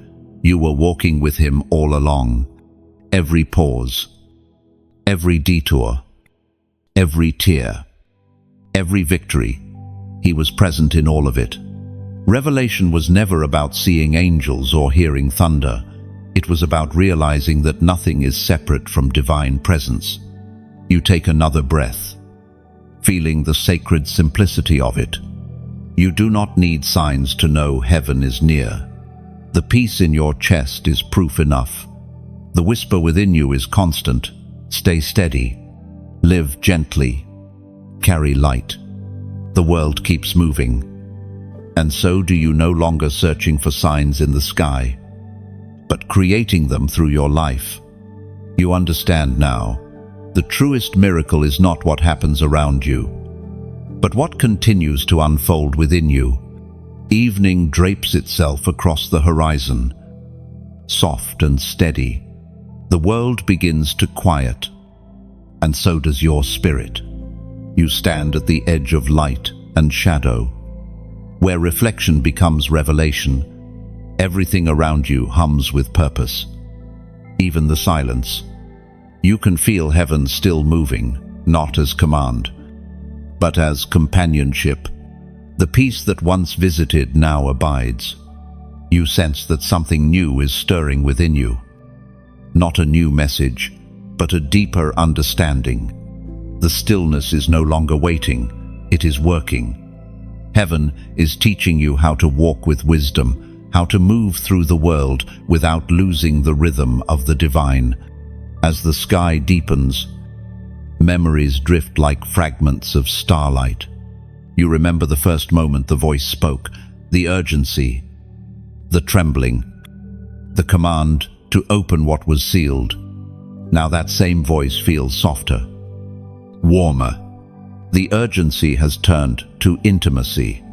Speaker 1: You were walking with Him all along. Every pause, every detour, every tear, every victory, He was present in all of it. Revelation was never about seeing angels or hearing thunder. It was about realizing that nothing is separate from divine presence. You take another breath, feeling the sacred simplicity of it. You do not need signs to know heaven is near. The peace in your chest is proof enough. The whisper within you is constant. Stay steady. Live gently. Carry light. The world keeps moving. And so do you, no longer searching for signs in the sky, but creating them through your life. You understand now. The truest miracle is not what happens around you, but what continues to unfold within you. Evening drapes itself across the horizon. Soft and steady, the world begins to quiet, and so does your spirit. You stand at the edge of light and shadow, where reflection becomes revelation. Everything around you hums with purpose, even the silence. You can feel heaven still moving, not as command, but as companionship. The peace that once visited now abides. You sense that something new is stirring within you. Not a new message, but a deeper understanding. The stillness is no longer waiting, it is working. Heaven is teaching you how to walk with wisdom, how to move through the world without losing the rhythm of the divine. As the sky deepens, memories drift like fragments of starlight. You remember the first moment the voice spoke, the urgency, the trembling, the command to open what was sealed. Now that same voice feels softer, warmer. The urgency has turned to intimacy.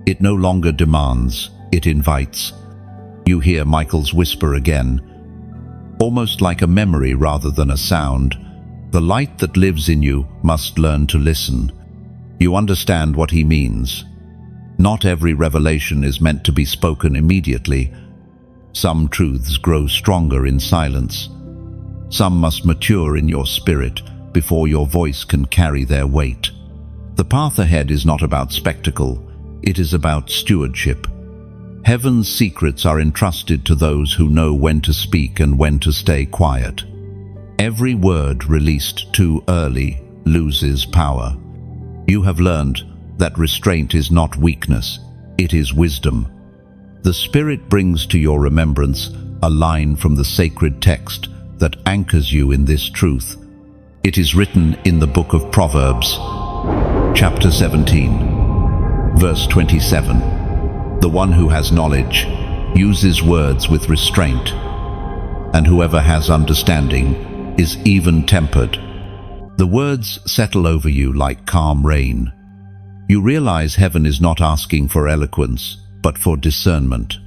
Speaker 1: It no longer demands, it invites. You hear Michael's whisper again, almost like a memory rather than a sound. The light that lives in you must learn to listen. You understand what he means. Not every revelation is meant to be spoken immediately. Some truths grow stronger in silence. Some must mature in your spirit before your voice can carry their weight. The path ahead is not about spectacle, it is about stewardship. Heaven's secrets are entrusted to those who know when to speak and when to stay quiet. Every word released too early loses power. You have learned that restraint is not weakness, it is wisdom. The Spirit brings to your remembrance a line from the sacred text that anchors you in this truth. It is written in the book of Proverbs, chapter 17, verse 27. The one who has knowledge uses words with restraint, and whoever has understanding is even-tempered. The words settle over you like calm rain. You realize heaven is not asking for eloquence, but for discernment.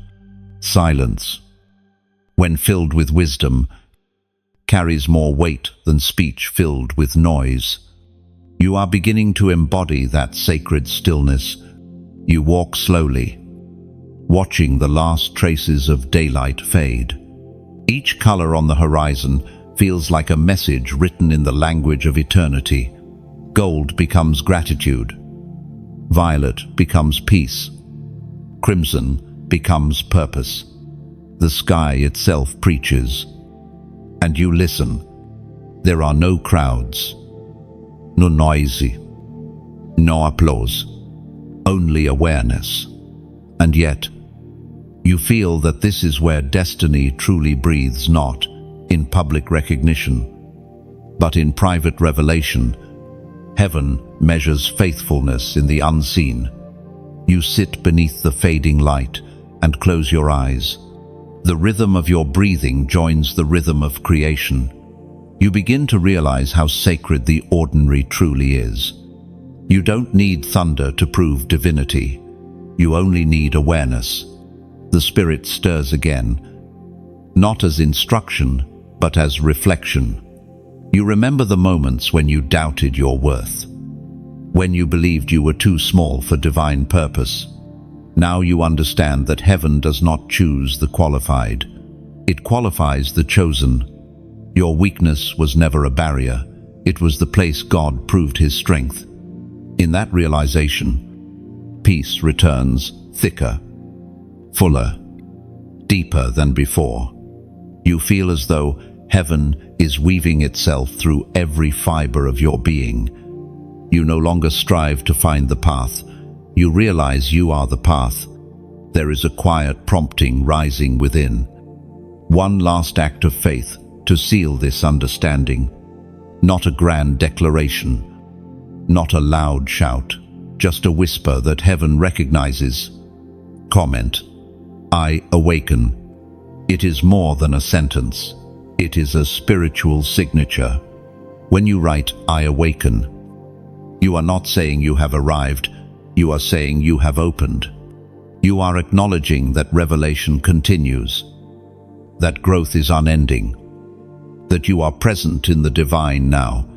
Speaker 1: Silence, when filled with wisdom, carries more weight than speech filled with noise. You are beginning to embody that sacred stillness. You walk slowly, watching the last traces of daylight fade. Each color on the horizon feels like a message written in the language of eternity. Gold becomes gratitude. Violet becomes peace. Crimson becomes purpose. The sky itself preaches. And you listen. There are no crowds, no noisy, no applause, only awareness. And yet, you feel that this is where destiny truly breathes, not in public recognition, but in private revelation. Heaven measures faithfulness in the unseen. You sit beneath the fading light and close your eyes. The rhythm of your breathing joins the rhythm of creation. You begin to realize how sacred the ordinary truly is. You don't need thunder to prove divinity. You only need awareness. The spirit stirs again, not as instruction, but as reflection. You remember the moments when you doubted your worth, when you believed you were too small for divine purpose. Now you understand that heaven does not choose the qualified. It qualifies the chosen. Your weakness was never a barrier. It was the place God proved his strength. In that realization, peace returns thicker, fuller, deeper than before. You feel as though heaven is weaving itself through every fiber of your being. You no longer strive to find the path. You realize you are the path. There is a quiet prompting rising within. One last act of faith to seal this understanding. Not a grand declaration, not a loud shout, just a whisper that heaven recognizes. Comment: I awaken. It is more than a sentence. It is a spiritual signature. When you write, I awaken, you are not saying you have arrived. You are saying you have opened. You are acknowledging that revelation continues, that growth is unending, that you are present in the divine now.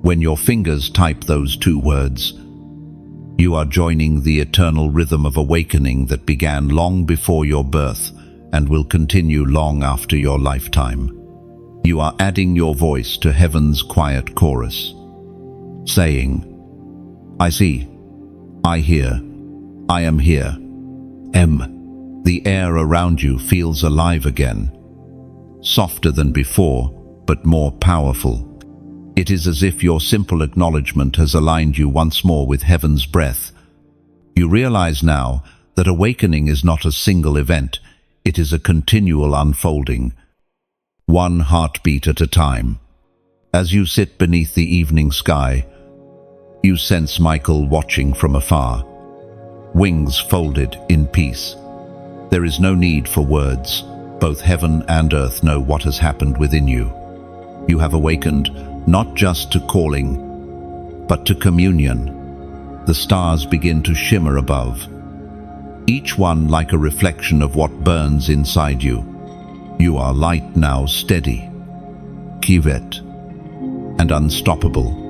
Speaker 1: When your fingers type those two words, you are joining the eternal rhythm of awakening that began long before your birth and will continue long after your lifetime. You are adding your voice to heaven's quiet chorus, saying, I see, I hear, I am here. The air around you feels alive again, softer than before, but more powerful. It is as if your simple acknowledgement has aligned you once more with heaven's breath. You realize now that awakening is not a single event. It is a continual unfolding, one heartbeat at a time. As you sit beneath the evening sky, you sense Michael watching from afar, wings folded in peace. There is no need for words. Both heaven and earth know what has happened within you. You have awakened not just to calling, but to communion. The stars begin to shimmer above, each one like a reflection of what burns inside you. You are light now, steady, kivet, and unstoppable.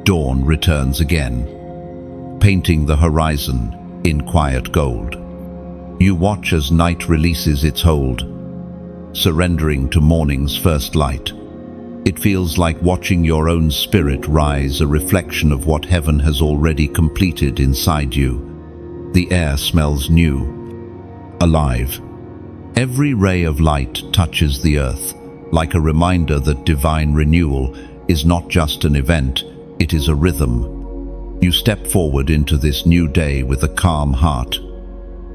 Speaker 1: Dawn returns again, painting the horizon in quiet gold. You watch as night releases its hold, surrendering to morning's first light. It feels like watching your own spirit rise, a reflection of what heaven has already completed inside you. The air smells new, alive. Every ray of light touches the earth, like a reminder that divine renewal is not just an event, it is a rhythm. You step forward into this new day with a calm heart.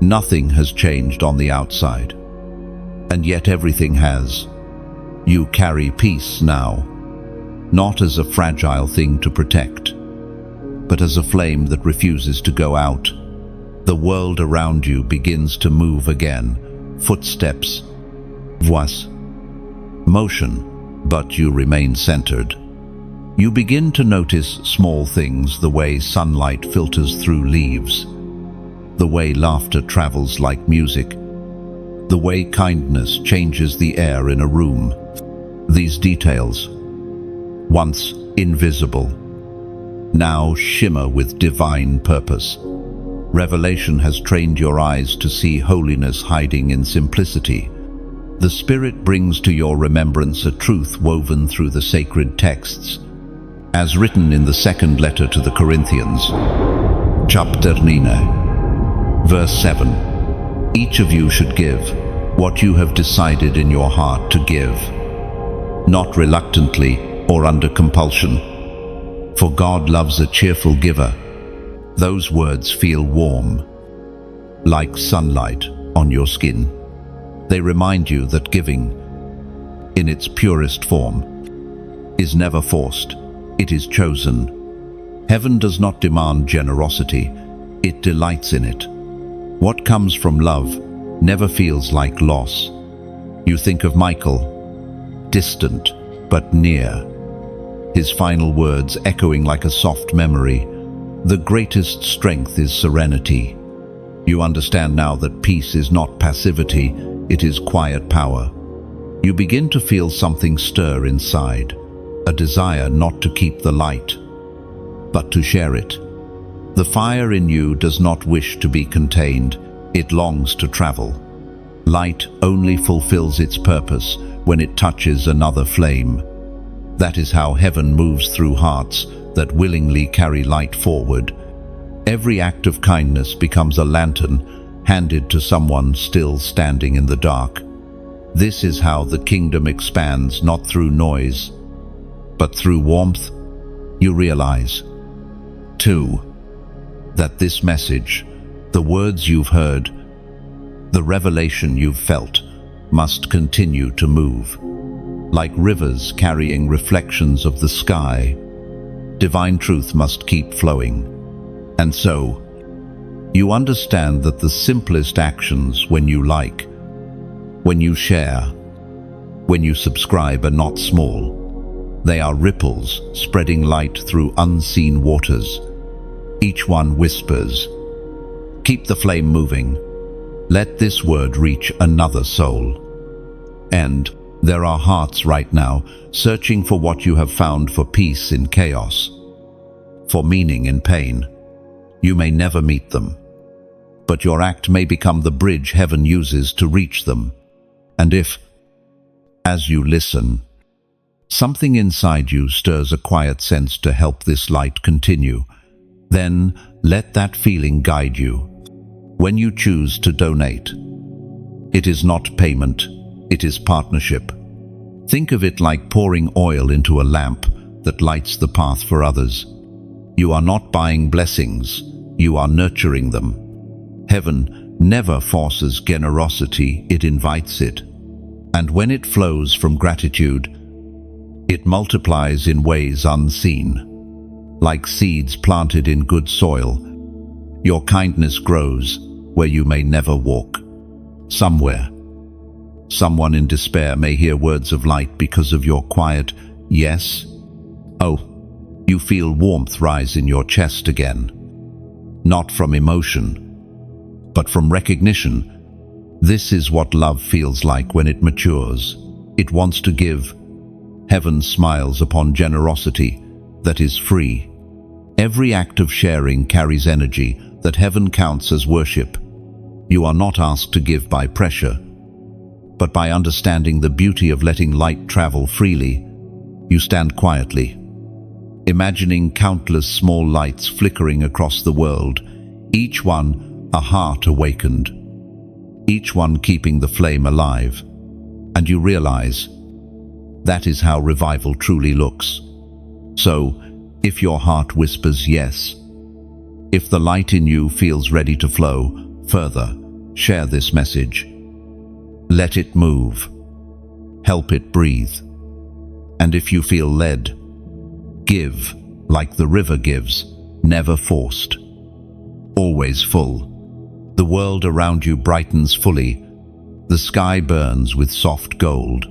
Speaker 1: Nothing has changed on the outside, and yet everything has. You carry peace now, not as a fragile thing to protect, but as a flame that refuses to go out. The world around you begins to move again, footsteps, voice, motion, but you remain centered. You begin to notice small things, the way sunlight filters through leaves, the way laughter travels like music, the way kindness changes the air in a room. These details, once invisible, now shimmer with divine purpose. Revelation has trained your eyes to see holiness hiding in simplicity. The Spirit brings to your remembrance a truth woven through the sacred texts, as written in the second letter to the Corinthians, chapter 9, verse 7. Each of you should give what you have decided in your heart to give, not reluctantly or under compulsion, for God loves a cheerful giver. Those words feel warm, like sunlight on your skin. They remind you that giving, in its purest form, is never forced. It is chosen. Heaven does not demand generosity, it delights in it. What comes from love never feels like loss. You think of Michael, distant but near, his final words echoing like a soft memory. The greatest strength is serenity. You understand now that peace is not passivity, it is quiet power. You begin to feel something stir inside, a desire not to keep the light, but to share it. The fire in you does not wish to be contained, it longs to travel. Light only fulfills its purpose when it touches another flame. That is how heaven moves through hearts that willingly carry light forward. Every act of kindness becomes a lantern handed to someone still standing in the dark. This is how the kingdom expands, not through noise, but through warmth. You realize, too, that this message, the words you've heard, the revelation you've felt, must continue to move. Like rivers carrying reflections of the sky, divine truth must keep flowing. And so, you understand that the simplest actions, when you like, when you share, when you subscribe, are not small. They are ripples spreading light through unseen waters. Each one whispers, "Keep the flame moving. Let this word reach another soul." And there are hearts right now searching for what you have found, for peace in chaos, for meaning in pain. You may never meet them, but your act may become the bridge heaven uses to reach them. And if, as you listen, something inside you stirs a quiet sense to help this light continue, then let that feeling guide you. When you choose to donate, it is not payment, it is partnership. Think of it like pouring oil into a lamp that lights the path for others. You are not buying blessings, you are nurturing them. Heaven never forces generosity, it invites it. And when it flows from gratitude, it multiplies in ways unseen. Like seeds planted in good soil, your kindness grows where you may never walk. Somewhere, someone in despair may hear words of light because of your quiet yes. Oh, you feel warmth rise in your chest again. Not from emotion, but from recognition. This is what love feels like when it matures. It wants to give. Heaven smiles upon generosity that is free. Every act of sharing carries energy that heaven counts as worship. You are not asked to give by pressure, but by understanding the beauty of letting light travel freely. You stand quietly, imagining countless small lights flickering across the world, each one a heart awakened, each one keeping the flame alive. And you realize that is how revival truly looks. So, if your heart whispers yes, if the light in you feels ready to flow further, share this message. Let it move. Help it breathe. And if you feel led, give like the river gives, never forced, always full. The world around you brightens fully. The sky burns with soft gold,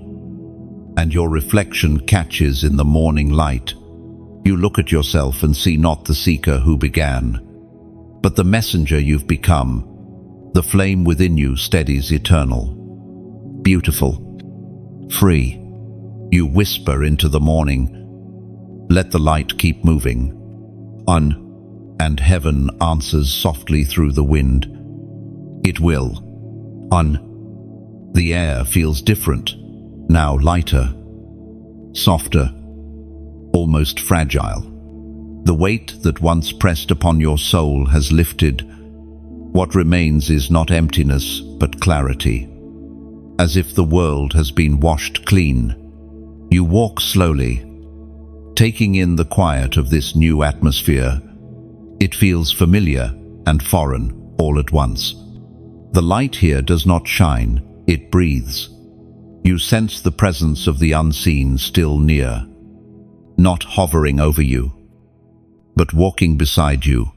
Speaker 1: and your reflection catches in the morning light. You look at yourself and see not the seeker who began, but the messenger you've become. The flame within you steadies eternal. Beautiful, free. You whisper into the morning, let the light keep moving. And heaven answers softly through the wind. It will. The air feels different, now lighter, softer, almost fragile. The weight that once pressed upon your soul has lifted. What remains is not emptiness, but clarity. As if the world has been washed clean. You walk slowly, taking in the quiet of this new atmosphere. It feels familiar and foreign all at once. The light here does not shine, it breathes. You sense the presence of the unseen still near, not hovering over you, but walking beside you.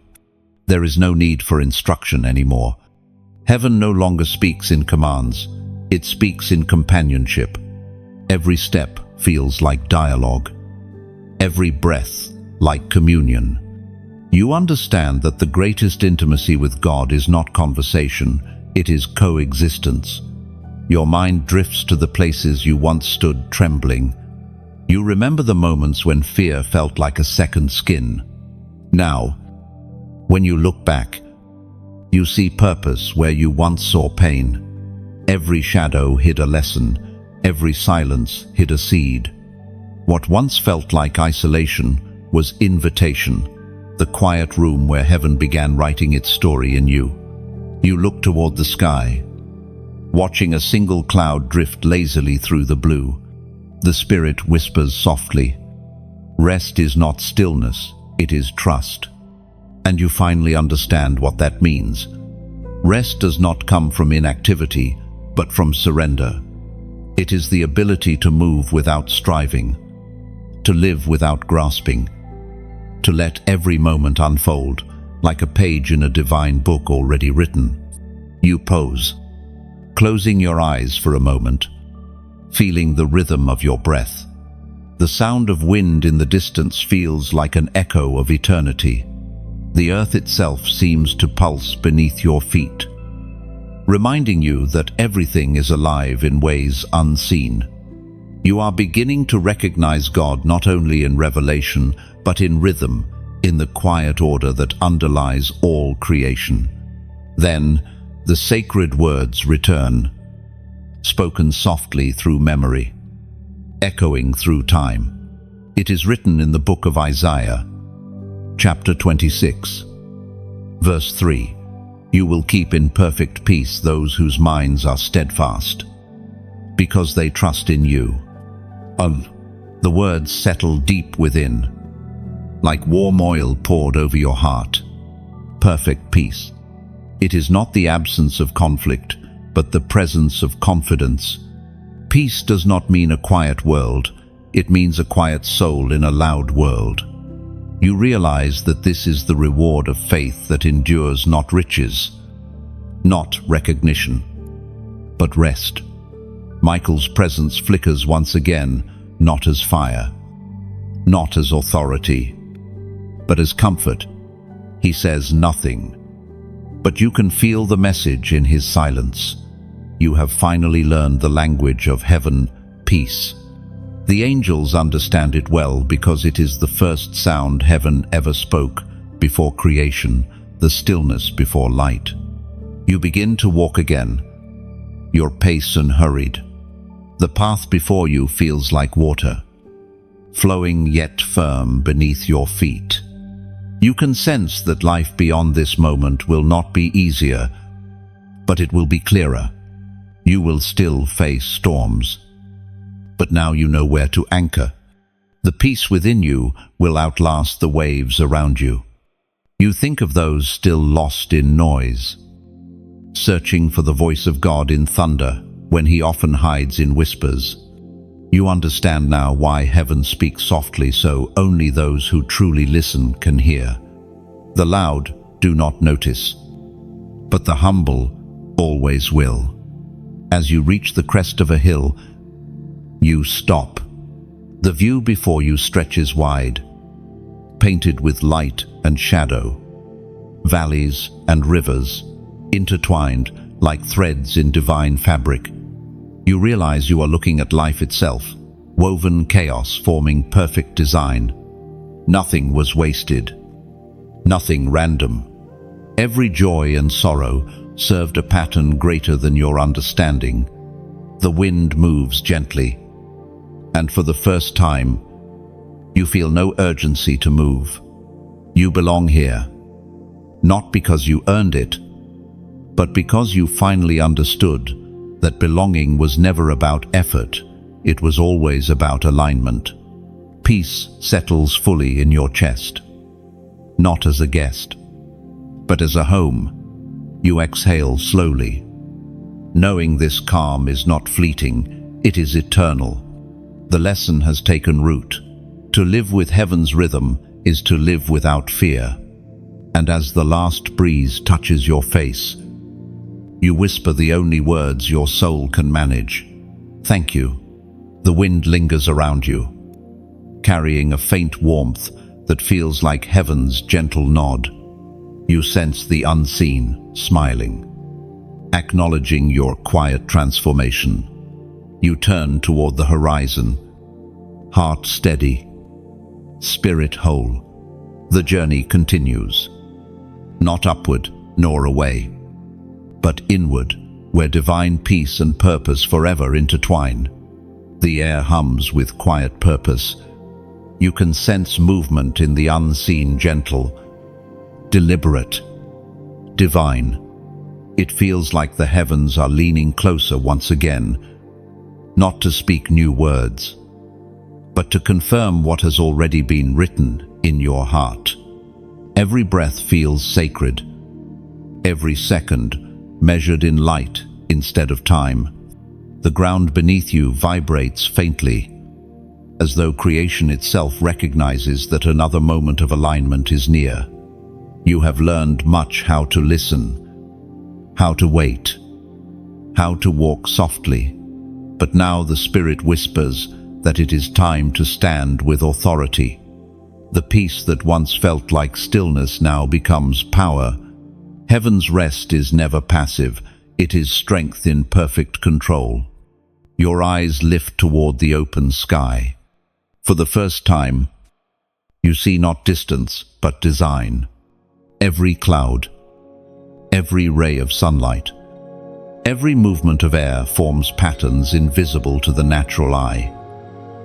Speaker 1: There is no need for instruction anymore. Heaven no longer speaks in commands. It speaks in companionship. Every step feels like dialogue. Every breath like communion. You understand that the greatest intimacy with God is not conversation, it is coexistence. Your mind drifts to the places you once stood trembling. You remember the moments when fear felt like a second skin. Now, when you look back, you see purpose where you once saw pain. Every shadow hid a lesson, every silence hid a seed. What once felt like isolation was invitation, the quiet room where heaven began writing its story in you. You look toward the sky, watching a single cloud drift lazily through the blue. The Spirit whispers softly, "Rest is not stillness, it is trust." And you finally understand what that means. Rest does not come from inactivity, but from surrender. It is the ability to move without striving, to live without grasping, to let every moment unfold like a page in a divine book already written. You pose, closing your eyes for a moment, feeling the rhythm of your breath. The sound of wind in the distance feels like an echo of eternity. The earth itself seems to pulse beneath your feet, reminding you that everything is alive in ways unseen. You are beginning to recognize God not only in revelation, but in rhythm, in the quiet order that underlies all creation. Then, the sacred words return, spoken softly through memory, echoing through time. It is written in the book of Isaiah, chapter 26, verse 3. You will keep in perfect peace those whose minds are steadfast, because they trust in you. The words settle deep within, like warm oil poured over your heart. Perfect peace. It is not the absence of conflict, but the presence of confidence. Peace does not mean a quiet world, it means a quiet soul in a loud world. You realize that this is the reward of faith that endures, not riches, not recognition, but rest. Michael's presence flickers once again, not as fire, not as authority, but as comfort. He says nothing, but you can feel the message in his silence. You have finally learned the language of heaven, peace. The angels understand it well because it is the first sound heaven ever spoke before creation, the stillness before light. You begin to walk again, your pace unhurried. The path before you feels like water, flowing yet firm beneath your feet. You can sense that life beyond this moment will not be easier, but it will be clearer. You will still face storms, but now you know where to anchor. The peace within you will outlast the waves around you. You think of those still lost in noise, searching for the voice of God in thunder when he often hides in whispers. You understand now why heaven speaks softly so only those who truly listen can hear. The loud do not notice, but the humble always will. As you reach the crest of a hill, you stop. The view before you stretches wide, painted with light and shadow, valleys and rivers, intertwined like threads in divine fabric. You realize you are looking at life itself, woven chaos forming perfect design. Nothing was wasted, nothing random. Every joy and sorrow served a pattern greater than your understanding. The wind moves gently, and for the first time, you feel no urgency to move. You belong here, not because you earned it, but because you finally understood that belonging was never about effort, it was always about alignment. Peace settles fully in your chest, not as a guest, but as a home. You exhale slowly, knowing this calm is not fleeting, it is eternal. The lesson has taken root. To live with heaven's rhythm is to live without fear. And as the last breeze touches your face, You whisper the only words your soul can manage. Thank you. The wind lingers around you, carrying a faint warmth that feels like heaven's gentle nod. You sense the unseen, smiling, acknowledging your quiet transformation. You turn toward the horizon, heart steady, spirit whole. The journey continues, not upward nor away, but inward, where divine peace and purpose forever intertwine. The air hums with quiet purpose. You can sense movement in the unseen, gentle, deliberate, divine. It feels like the heavens are leaning closer once again, not to speak new words, but to confirm what has already been written in your heart. Every breath feels sacred, every second measured in light instead of time. The ground beneath you vibrates faintly, as though creation itself recognizes that another moment of alignment is near. You have learned much: how to listen, how to wait, how to walk softly. But now the Spirit whispers that it is time to stand with authority. The peace that once felt like stillness now becomes power. Heaven's rest is never passive, it is strength in perfect control. Your eyes lift toward the open sky. For the first time, you see not distance, but design. Every cloud, every ray of sunlight, every movement of air forms patterns invisible to the natural eye.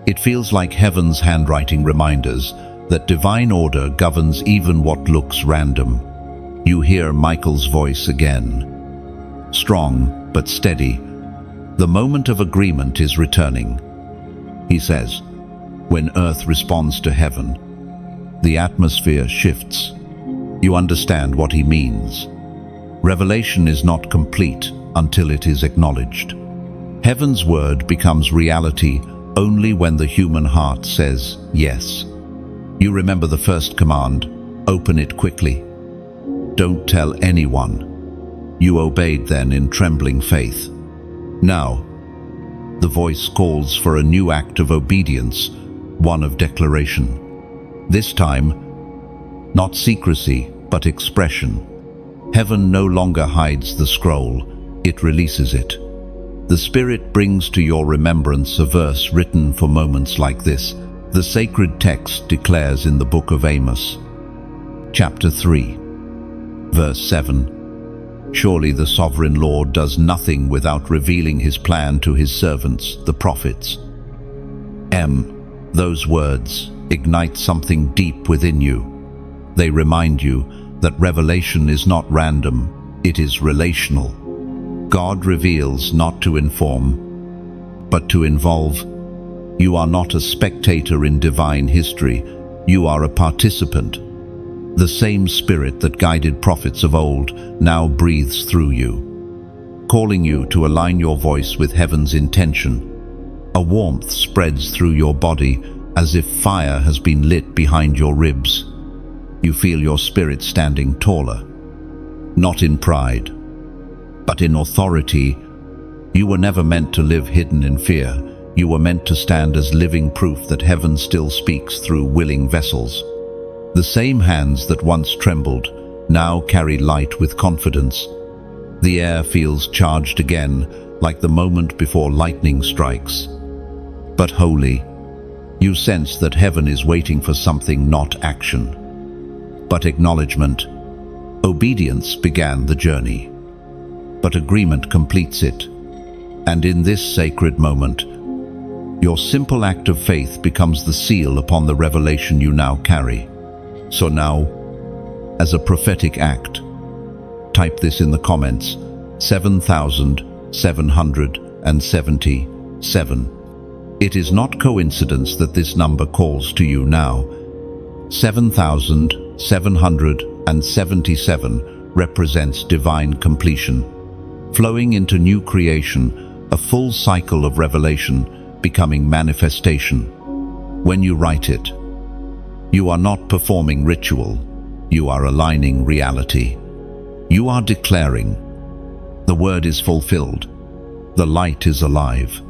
Speaker 1: It feels like heaven's handwriting reminders that divine order governs even what looks random. You hear Michael's voice again, strong but steady. The moment of agreement is returning. He says, when earth responds to heaven, the atmosphere shifts. You understand what he means. Revelation is not complete until it is acknowledged. Heaven's word becomes reality only when the human heart says yes. You remember the first command: open it quickly. Don't tell anyone. You obeyed then in trembling faith. Now, the voice calls for a new act of obedience, one of declaration. This time, not secrecy, but expression. Heaven no longer hides the scroll, it releases it. The Spirit brings to your remembrance a verse written for moments like this. The sacred text declares in the book of Amos, chapter 3, verse 7, surely the sovereign Lord does nothing without revealing his plan to his servants, the prophets. Those words ignite something deep within you. They remind you that revelation is not random, it is relational. God reveals not to inform, but to involve. You are not a spectator in divine history, you are a participant. The same Spirit that guided prophets of old now breathes through you, calling you to align your voice with heaven's intention. A warmth spreads through your body as if fire has been lit behind your ribs. You feel your spirit standing taller, not in pride, but in authority. You were never meant to live hidden in fear. You were meant to stand as living proof that heaven still speaks through willing vessels. The same hands that once trembled now carry light with confidence. The air feels charged again, like the moment before lightning strikes. But holy, you sense that heaven is waiting for something, not action, but acknowledgement. Obedience began the journey, but agreement completes it. And in this sacred moment, your simple act of faith becomes the seal upon the revelation you now carry. So now, as a prophetic act, type this in the comments: 7,777. It is not coincidence that this number calls to you now. 7,777 represents divine completion, flowing into new creation, a full cycle of revelation becoming manifestation. When you write it, you are not performing ritual, you are aligning reality. You are declaring, The word is fulfilled. The light is alive.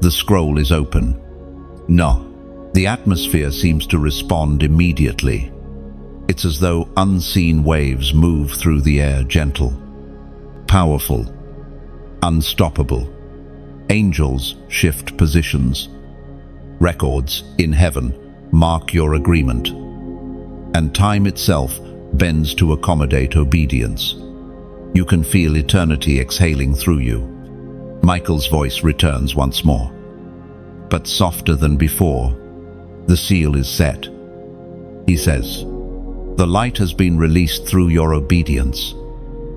Speaker 1: The scroll is open. No. The atmosphere seems to respond immediately. It's as though unseen waves move through the air, gentle, powerful, unstoppable. Angels shift positions. Records in heaven mark your agreement. And time itself bends to accommodate obedience. You can feel eternity exhaling through you. Michael's voice returns once more, but softer than before. The seal is set. He says, "The light has been released through your obedience.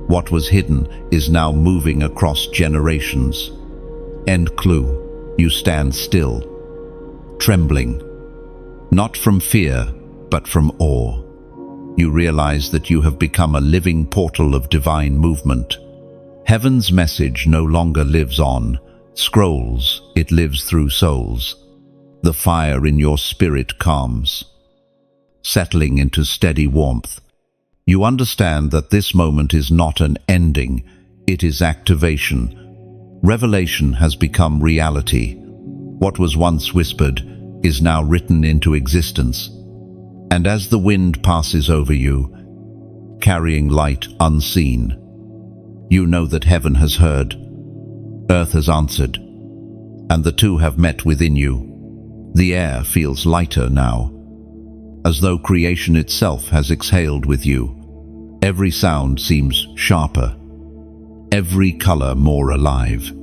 Speaker 1: What was hidden is now moving across generations." End clue. You stand still, trembling, not from fear, but from awe. You realize that you have become a living portal of divine movement. Heaven's message no longer lives on scrolls, it lives through souls. The fire in your spirit calms, settling into steady warmth. You understand that this moment is not an ending, it is activation. Revelation has become reality. What was once whispered is now written into existence. And as the wind passes over you, carrying light unseen, you know that heaven has heard, earth has answered, and the two have met within you. The air feels lighter now, as though creation itself has exhaled with you. Every sound seems sharper, every color more alive.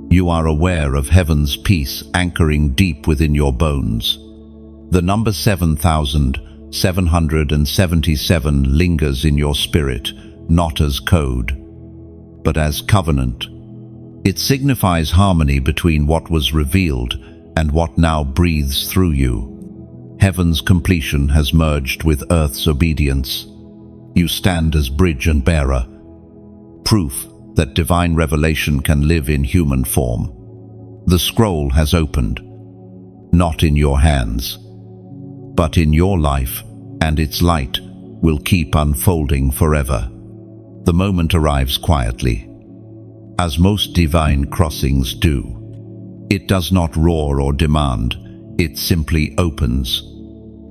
Speaker 1: You are aware of heaven's peace anchoring deep within your bones. The number 7,777 lingers in your spirit, not as code, but as covenant. It signifies harmony between what was revealed and what now breathes through you. Heaven's completion has merged with earth's obedience. You stand as bridge and bearer, proof that divine revelation can live in human form. The scroll has opened, not in your hands, but in your life, and its light will keep unfolding forever. The moment arrives quietly, as most divine crossings do. It does not roar or demand, it simply opens.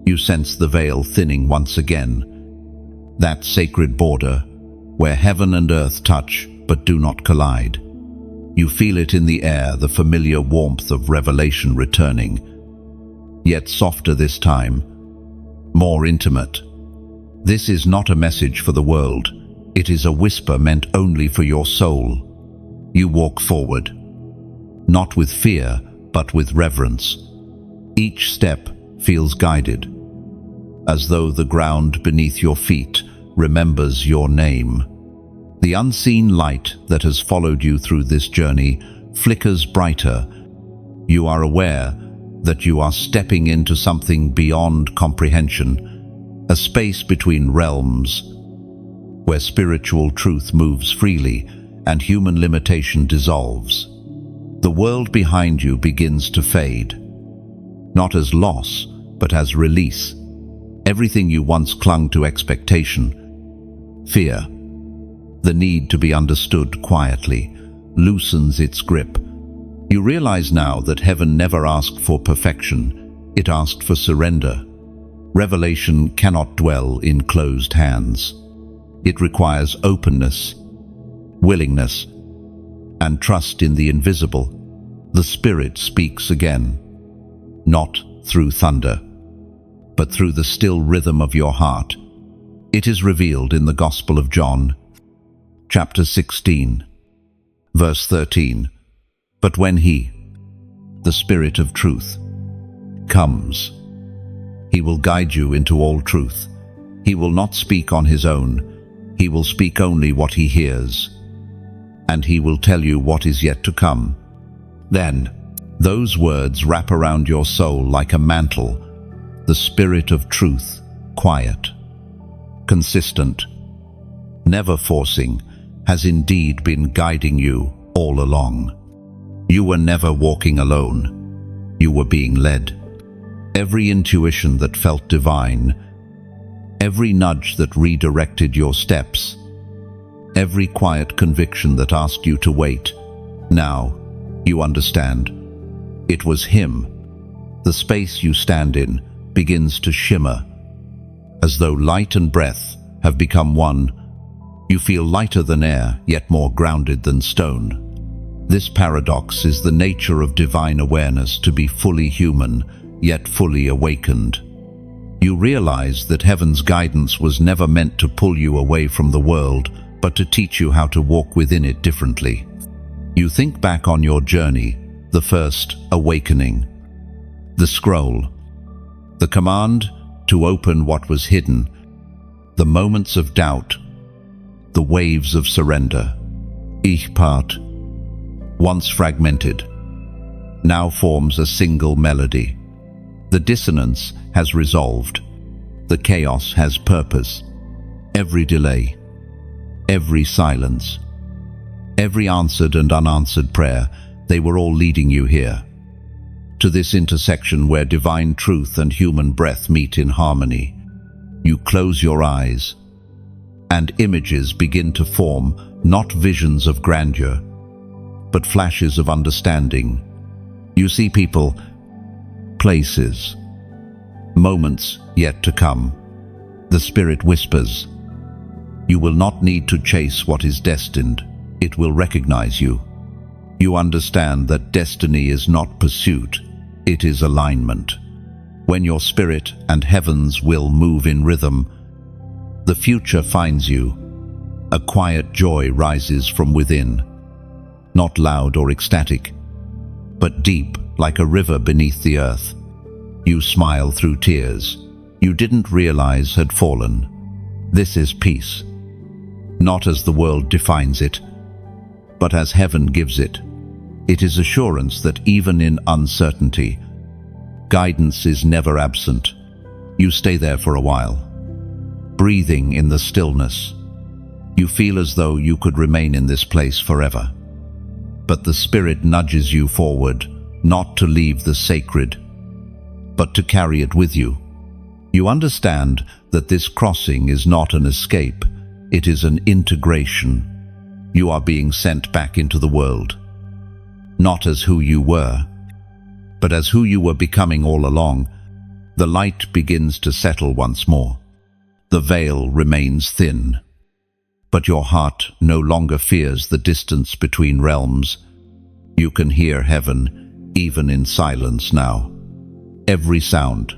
Speaker 1: You sense the veil thinning once again, that sacred border where heaven and earth touch but do not collide. You feel it in the air, the familiar warmth of revelation returning, yet softer this time, more intimate. This is not a message for the world. It is a whisper meant only for your soul. You walk forward, not with fear, but with reverence. Each step feels guided, as though the ground beneath your feet remembers your name. The unseen light that has followed you through this journey flickers brighter. You are aware that you are stepping into something beyond comprehension, a space between realms, where spiritual truth moves freely and human limitation dissolves. The world behind you begins to fade, not as loss, but as release. Everything you once clung to, expectation, fear, the need to be understood quietly, loosens its grip. You realize now that heaven never asked for perfection, it asked for surrender. Revelation cannot dwell in closed hands. It requires openness, willingness, and trust in the invisible. The Spirit speaks again, not through thunder, but through the still rhythm of your heart. It is revealed in the Gospel of John, chapter 16, verse 13. But when He, the Spirit of truth, comes, He will guide you into all truth. He will not speak on His own. He will speak only what He hears, and He will tell you what is yet to come. Then, those words wrap around your soul like a mantle. The Spirit of truth, quiet, consistent, never forcing, has indeed been guiding you all along. You were never walking alone. You were being led. Every intuition that felt divine, every nudge that redirected your steps, every quiet conviction that asked you to wait. Now, you understand. It was him. The space you stand in begins to shimmer, as though light and breath have become one. You feel lighter than air, yet more grounded than stone. This paradox is the nature of divine awareness, to be fully human, yet fully awakened. You realize that heaven's guidance was never meant to pull you away from the world, but to teach you how to walk within it differently. You think back on your journey, the first awakening, the scroll, the command to open what was hidden, the moments of doubt, the waves of surrender. Each part, once fragmented, now forms a single melody. The dissonance has resolved. The chaos has purpose. Every delay, every silence, every answered and unanswered prayer, they were all leading you here, to this intersection where divine truth and human breath meet in harmony. You close your eyes, and images begin to form, not visions of grandeur, but flashes of understanding. You see people, places, moments yet to come. The Spirit whispers, "You will not need to chase what is destined. It will recognize you." You understand that destiny is not pursuit, it is alignment. When your spirit and heaven's will move in rhythm, the future finds you. A quiet joy rises from within, not loud or ecstatic, but deep like a river beneath the earth. You smile through tears you didn't realize had fallen. This is peace, not as the world defines it, but as heaven gives it. It is assurance that even in uncertainty, guidance is never absent. You stay there for a while, breathing in the stillness. You feel as though you could remain in this place forever. But the Spirit nudges you forward, not to leave the sacred, but to carry it with you. You understand that this crossing is not an escape, it is an integration. You are being sent back into the world, not as who you were, but as who you were becoming all along. The light begins to settle once more. The veil remains thin, but your heart no longer fears the distance between realms. You can hear heaven, even in silence now. Every sound,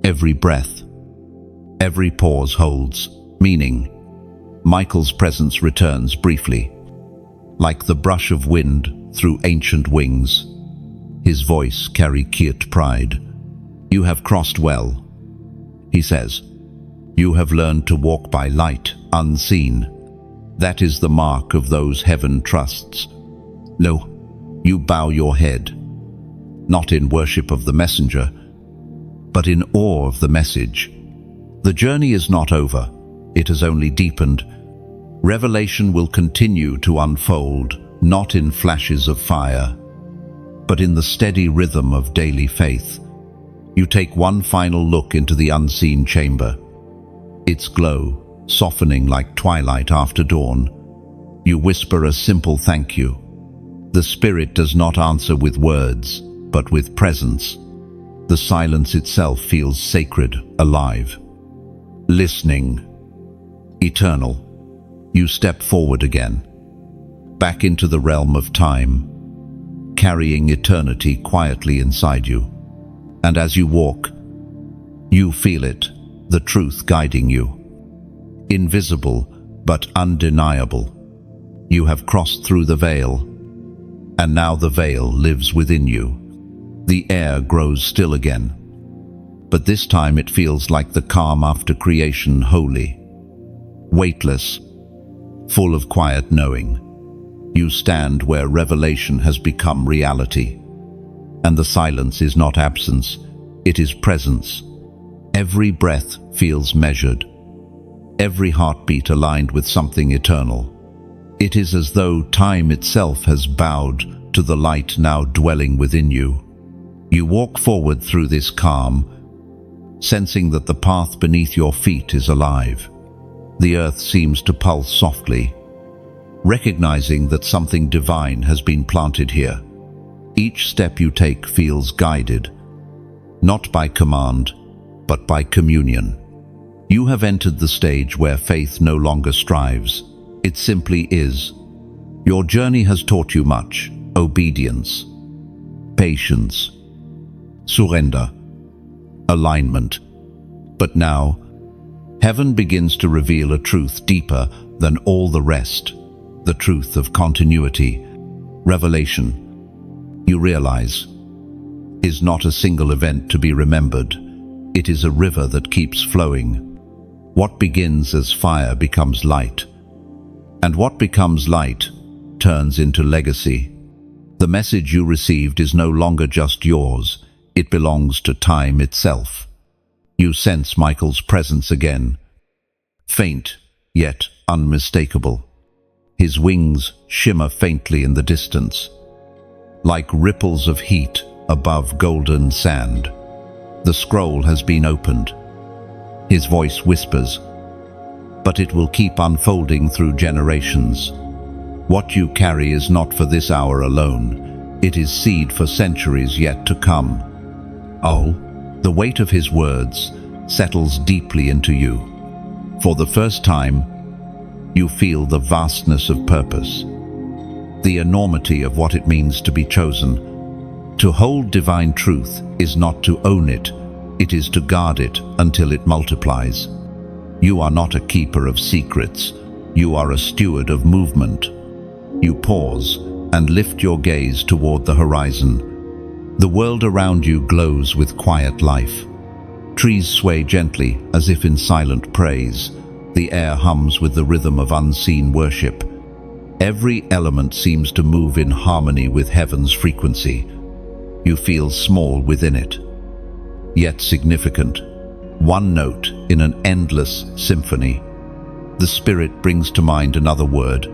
Speaker 1: every breath, every pause holds meaning. Michael's presence returns briefly, like the brush of wind through ancient wings. His voice carries quiet pride. "You have crossed well," he says. "You have learned to walk by light, unseen. That is the mark of those heaven trusts." No, you bow your head, not in worship of the messenger, but in awe of the message. The journey is not over, it has only deepened. Revelation will continue to unfold, not in flashes of fire, but in the steady rhythm of daily faith. You take one final look into the unseen chamber, its glow softening like twilight after dawn. You whisper a simple thank you. The Spirit does not answer with words, but with presence. The silence itself feels sacred, alive. Listening, eternal. You step forward again, back into the realm of time, carrying eternity quietly inside you. And as you walk, you feel it, the truth guiding you. Invisible, but undeniable. You have crossed through the veil, and now the veil lives within you. The air grows still again, but this time it feels like the calm after creation, holy, weightless, full of quiet knowing. You stand where revelation has become reality, and the silence is not absence, it is presence. Every breath feels measured, every heartbeat aligned with something eternal. It is as though time itself has bowed to the light now dwelling within you. You walk forward through this calm, sensing that the path beneath your feet is alive. The earth seems to pulse softly, recognizing that something divine has been planted here. Each step you take feels guided, not by command, but by communion. You have entered the stage where faith no longer strives, it simply is. Your journey has taught you much: obedience, patience, surrender, alignment. But now, heaven begins to reveal a truth deeper than all the rest, the truth of continuity. Revelation, you realize, is not a single event to be remembered. It is a river that keeps flowing. What begins as fire becomes light, and what becomes light turns into legacy. The message you received is no longer just yours, it belongs to time itself. You sense Michael's presence again, faint yet unmistakable. His wings shimmer faintly in the distance, like ripples of heat above golden sand. The scroll has been opened. His voice whispers, but it will keep unfolding through generations. What you carry is not for this hour alone. It is seed for centuries yet to come. Oh, the weight of his words settles deeply into you. For the first time, you feel the vastness of purpose, the enormity of what it means to be chosen. To hold divine truth is not to own it, it is to guard it until it multiplies. You are not a keeper of secrets, you are a steward of movement. You pause and lift your gaze toward the horizon. The world around you glows with quiet life. Trees sway gently as if in silent praise. The air hums with the rhythm of unseen worship. Every element seems to move in harmony with heaven's frequency. You feel small within it, yet significant. One note in an endless symphony. The Spirit brings to mind another word,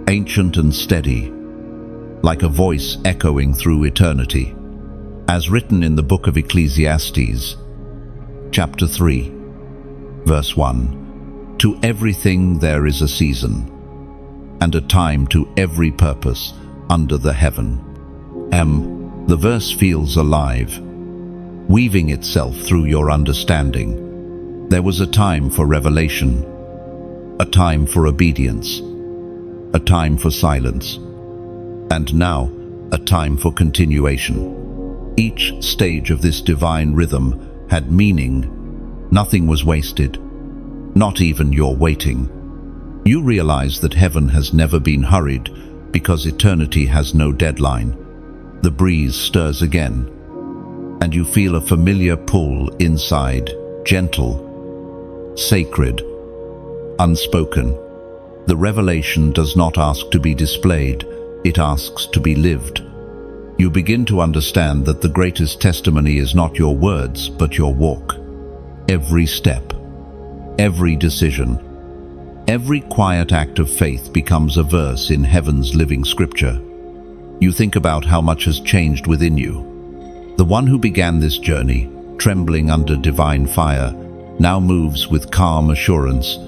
Speaker 1: ancient and steady, like a voice echoing through eternity. As written in the book of Ecclesiastes, chapter 3, verse 1, to everything there is a season, and a time to every purpose under the heaven. The verse feels alive, weaving itself through your understanding. There was a time for revelation, a time for obedience, a time for silence, and now a time for continuation. Each stage of this divine rhythm had meaning. Nothing was wasted, not even your waiting. You realize that heaven has never been hurried because eternity has no deadline. The breeze stirs again, and you feel a familiar pull inside, gentle, sacred, unspoken. The revelation does not ask to be displayed, it asks to be lived. You begin to understand that the greatest testimony is not your words, but your walk. Every step, every decision, every quiet act of faith becomes a verse in heaven's living scripture. You think about how much has changed within you. The one who began this journey, trembling under divine fire, now moves with calm assurance.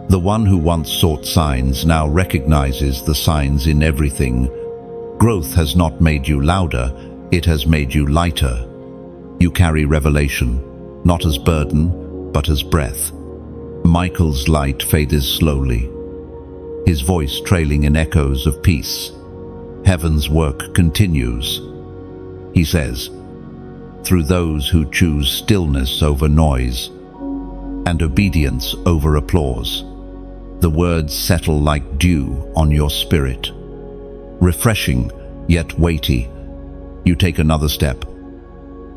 Speaker 1: The one who once sought signs now recognizes the signs in everything. Growth has not made you louder, it has made you lighter. You carry revelation, not as burden, but as breath. Michael's light fades slowly, his voice trailing in echoes of peace. Heaven's work continues. He says, through those who choose stillness over noise and obedience over applause. The words settle like dew on your spirit. Refreshing, yet weighty. You take another step,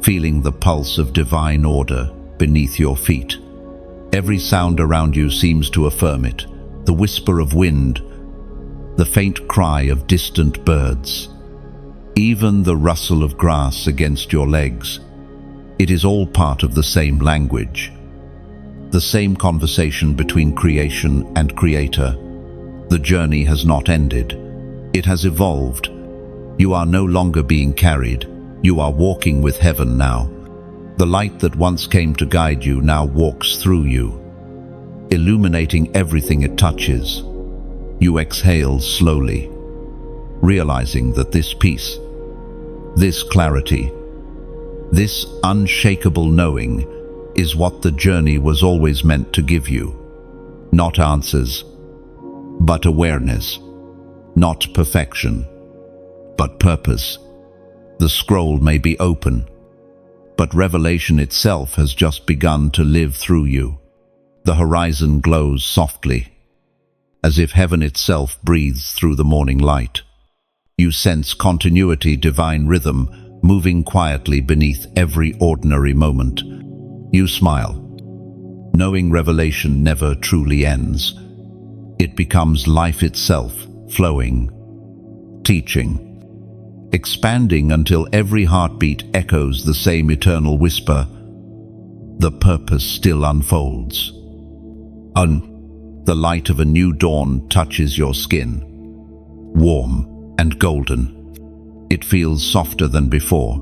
Speaker 1: feeling the pulse of divine order beneath your feet. Every sound around you seems to affirm it. The whisper of wind, the faint cry of distant birds, even the rustle of grass against your legs. It is all part of the same language, the same conversation between creation and creator. The journey has not ended. It has evolved. You are no longer being carried. You are walking with heaven now. The light that once came to guide you now walks through you. illuminating everything it touches. You exhale slowly, realizing that this peace, this clarity, this unshakable knowing is what the journey was always meant to give you. Not answers, but awareness. Not perfection, but purpose. The scroll may be open, but revelation itself has just begun to live through you. The horizon glows softly, as if heaven itself breathes through the morning light. You sense continuity, divine rhythm, moving quietly beneath every ordinary moment. You smile, knowing revelation never truly ends. It becomes life itself, flowing, teaching, expanding until every heartbeat echoes the same eternal whisper. The purpose still unfolds. The light of a new dawn touches your skin, warm and golden. It feels softer than before,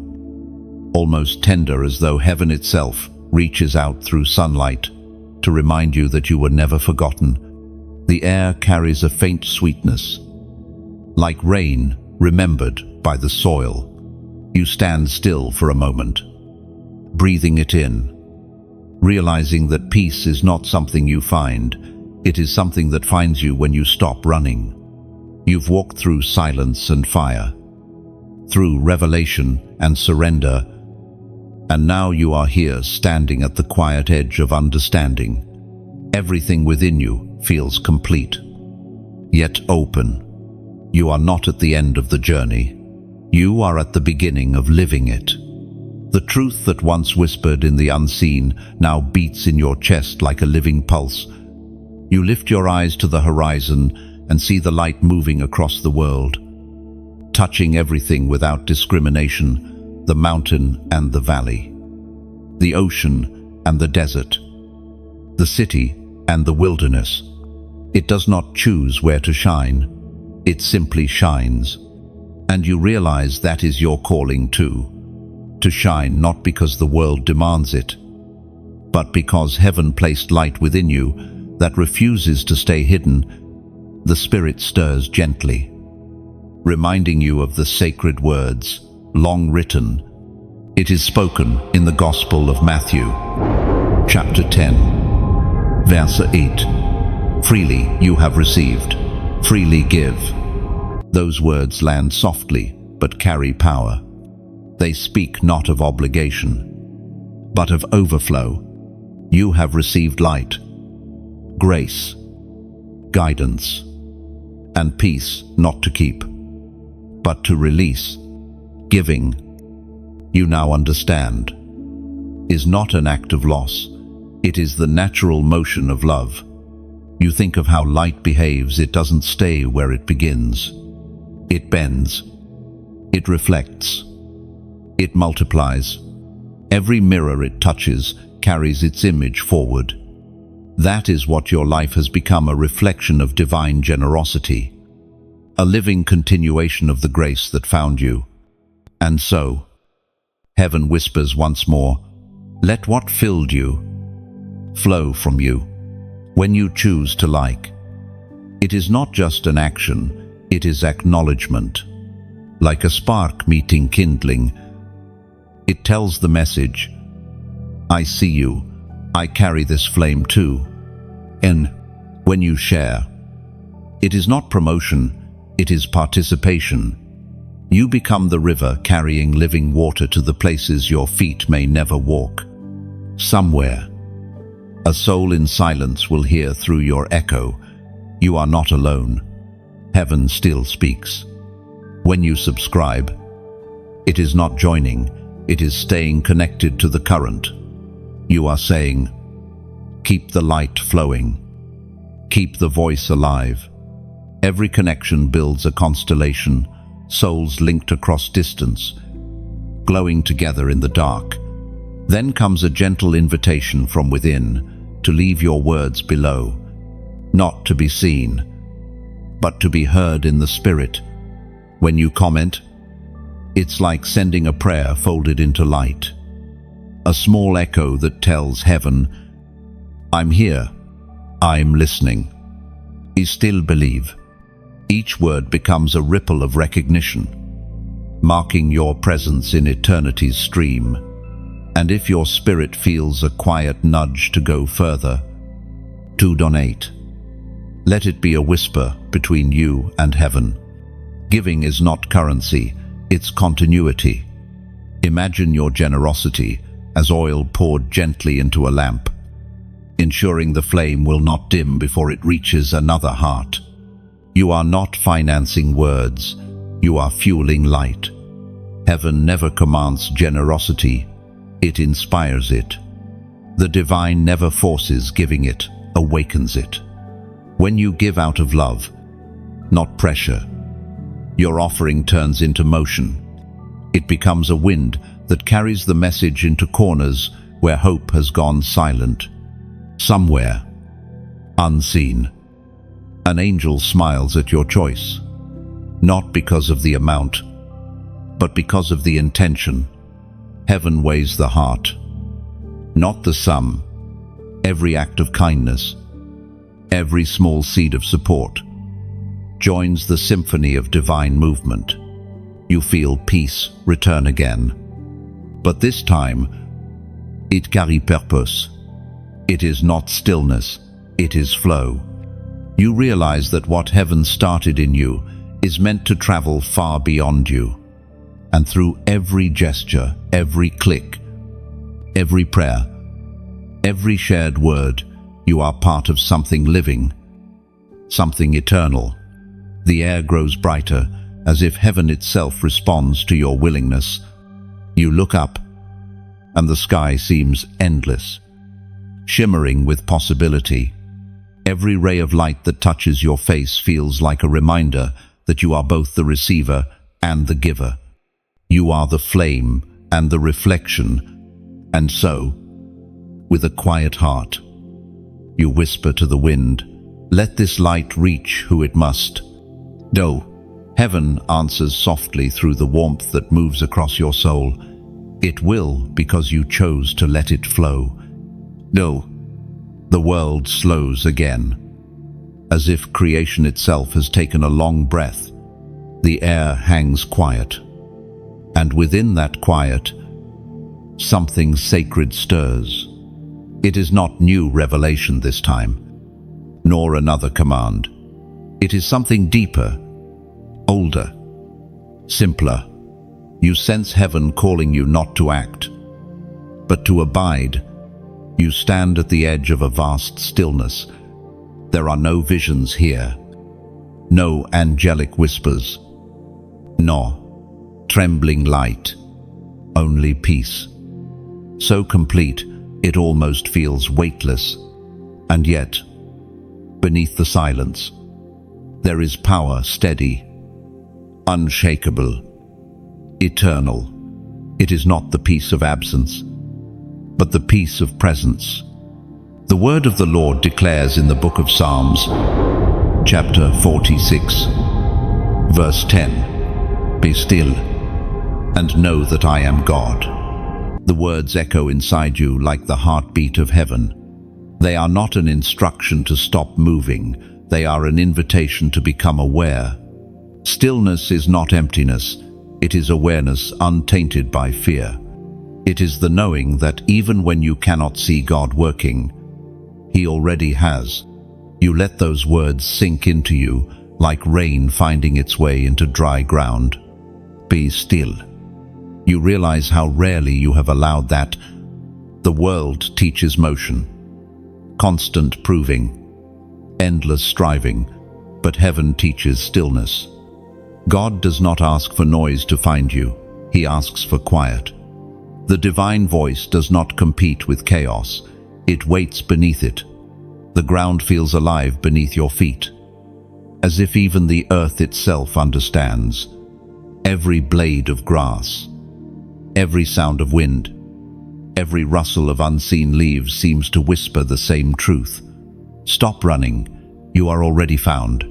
Speaker 1: almost tender, as though heaven itself reaches out through sunlight to remind you that you were never forgotten. The air carries a faint sweetness, like rain remembered by the soil. You stand still for a moment, breathing it in, realizing that peace is not something you find, it is something that finds you when you stop running. You've walked through silence and fire, through revelation and surrender, and now you are here standing at the quiet edge of understanding. Everything within you feels complete, yet open. You are not at the end of the journey. You are at the beginning of living it. The truth that once whispered in the unseen now beats in your chest like a living pulse. You lift your eyes to the horizon and see the light moving across the world, touching everything without discrimination, the mountain and the valley, the ocean and the desert, the city and the wilderness. It does not choose where to shine, it simply shines. And you realize that is your calling too. To shine not because the world demands it, but because heaven placed light within you that refuses to stay hidden. The Spirit stirs gently, reminding you of the sacred words, long written. It is spoken in the Gospel of Matthew, chapter 10, verse 8. Freely you have received, freely give. Those words land softly, but carry power. They speak not of obligation, but of overflow. You have received light, grace, guidance, and peace, not to keep, but to release. Giving, you now understand, is not an act of loss. It is the natural motion of love. You think of how light behaves. It doesn't stay where it begins. It bends. It reflects. It multiplies. Every mirror it touches carries its image forward. That is what your life has become, a reflection of divine generosity, a living continuation of the grace that found you. And so, heaven whispers once more, let what filled you flow from you when you choose to like. It is not just an action, it is acknowledgement. Like a spark meeting kindling, it tells the message, I see you, I carry this flame too. And when you share, it is not promotion, it is participation. You become the river carrying living water to the places your feet may never walk. Somewhere, a soul in silence will hear through your echo, you are not alone. Heaven still speaks. When you subscribe, it is not joining, it is staying connected to the current. You are saying, keep the light flowing, keep the voice alive. Every connection builds a constellation, souls linked across distance, glowing together in the dark. Then comes a gentle invitation from within to leave your words below, not to be seen, but to be heard in the spirit. When you comment, it's like sending a prayer folded into light, a small echo that tells heaven, I'm here, I'm listening. You still believe. Each word becomes a ripple of recognition, marking your presence in eternity's stream. And if your spirit feels a quiet nudge to go further, to donate, let it be a whisper between you and heaven. Giving is not currency, it's continuity. Imagine your generosity as oil poured gently into a lamp, ensuring the flame will not dim before it reaches another heart. You are not financing words, you are fueling light. Heaven never commands generosity, it inspires it. The divine never forces giving, it awakens it. When you give out of love, not pressure, your offering turns into motion. It becomes a wind that carries the message into corners where hope has gone silent. Somewhere, unseen, an angel smiles at your choice, not because of the amount, but because of the intention. Heaven weighs the heart, not the sum. Every act of kindness, every small seed of support, joins the symphony of divine movement. You feel peace return again. But this time, it carries purpose. It is not stillness, it is flow. You realize that what heaven started in you is meant to travel far beyond you. And through every gesture, every click, every prayer, every shared word, you are part of something living, something eternal. The air grows brighter, as if heaven itself responds to your willingness. You look up, and the sky seems endless, shimmering with possibility. Every ray of light that touches your face feels like a reminder that you are both the receiver and the giver. You are the flame and the reflection, and so, with a quiet heart, you whisper to the wind, "Let this light reach who it must." No, heaven answers softly through the warmth that moves across your soul. It will because you chose to let it flow. No, the world slows again, as if creation itself has taken a long breath. The air hangs quiet, and within that quiet, something sacred stirs. It is not new revelation this time, nor another command. It is something deeper, older, simpler. You sense heaven calling you not to act, but to abide. You stand at the edge of a vast stillness. There are no visions here, no angelic whispers, no trembling light, only peace. So complete, it almost feels weightless. And yet, beneath the silence, there is power steady, unshakable, eternal. It is not the peace of absence, but the peace of presence. The word of the Lord declares in the book of Psalms, chapter 46, verse 10, "Be still and know that I am God." The words echo inside you like the heartbeat of heaven. They are not an instruction to stop moving, they are an invitation to become aware. Stillness is not emptiness, it is awareness untainted by fear. It is the knowing that even when you cannot see God working, He already has. You let those words sink into you, like rain finding its way into dry ground. Be still. You realize how rarely you have allowed that. The world teaches motion, constant proving, endless striving, but heaven teaches stillness. God does not ask for noise to find you, He asks for quiet. The divine voice does not compete with chaos, it waits beneath it. The ground feels alive beneath your feet, as if even the earth itself understands. Every blade of grass, every sound of wind, every rustle of unseen leaves seems to whisper the same truth. Stop running, you are already found.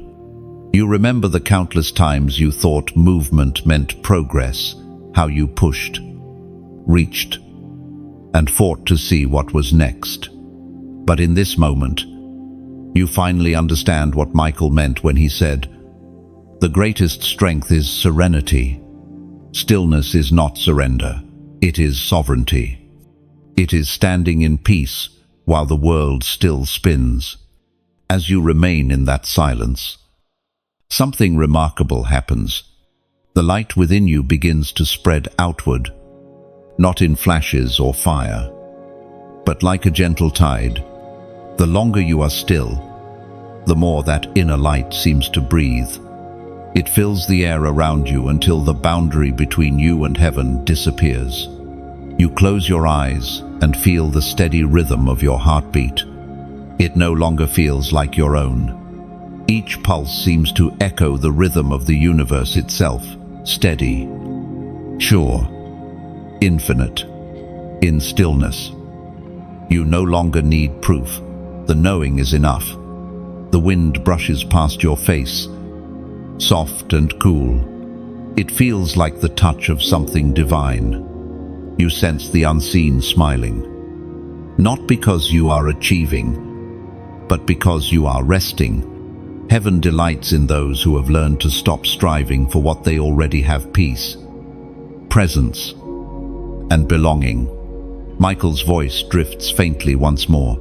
Speaker 1: You remember the countless times you thought movement meant progress, how you pushed, reached, and fought to see what was next. But in this moment, You finally understand what Michael meant when he said, "The greatest strength is serenity. Stillness is not surrender. It is sovereignty. It is standing in peace while the world still spins." As you remain in that silence, something remarkable happens. The light within you begins to spread outward, not in flashes or fire, but like a gentle tide. The longer you are still, the more that inner light seems to breathe. It fills the air around you until the boundary between you and heaven disappears. You close your eyes and feel the steady rhythm of your heartbeat. It no longer feels like your own. Each pulse seems to echo the rhythm of the universe itself, steady, sure, infinite, in stillness. You no longer need proof. The knowing is enough. The wind brushes past your face, soft and cool. It feels like the touch of something divine. You sense the unseen smiling, not because you are achieving, but because you are resting. Heaven delights in those who have learned to stop striving for what they already have: peace, presence, and belonging. Michael's voice drifts faintly once more,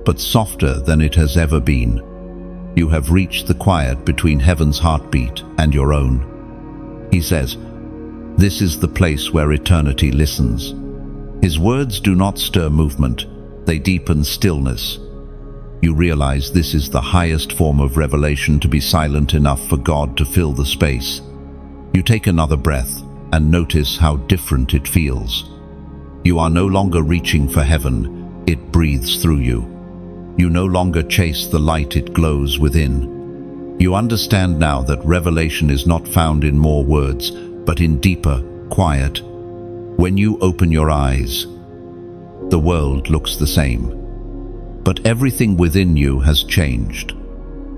Speaker 1: but softer than it has ever been. You have reached the quiet between heaven's heartbeat and your own. He says, "This is the place where eternity listens." His words do not stir movement, they deepen stillness. You realize this is the highest form of revelation, to be silent enough for God to fill the space. You take another breath and notice how different it feels. You are no longer reaching for heaven, it breathes through you. You no longer chase the light, it glows within. You understand now that revelation is not found in more words, but in deeper quiet. When you open your eyes, the world looks the same, but everything within you has changed.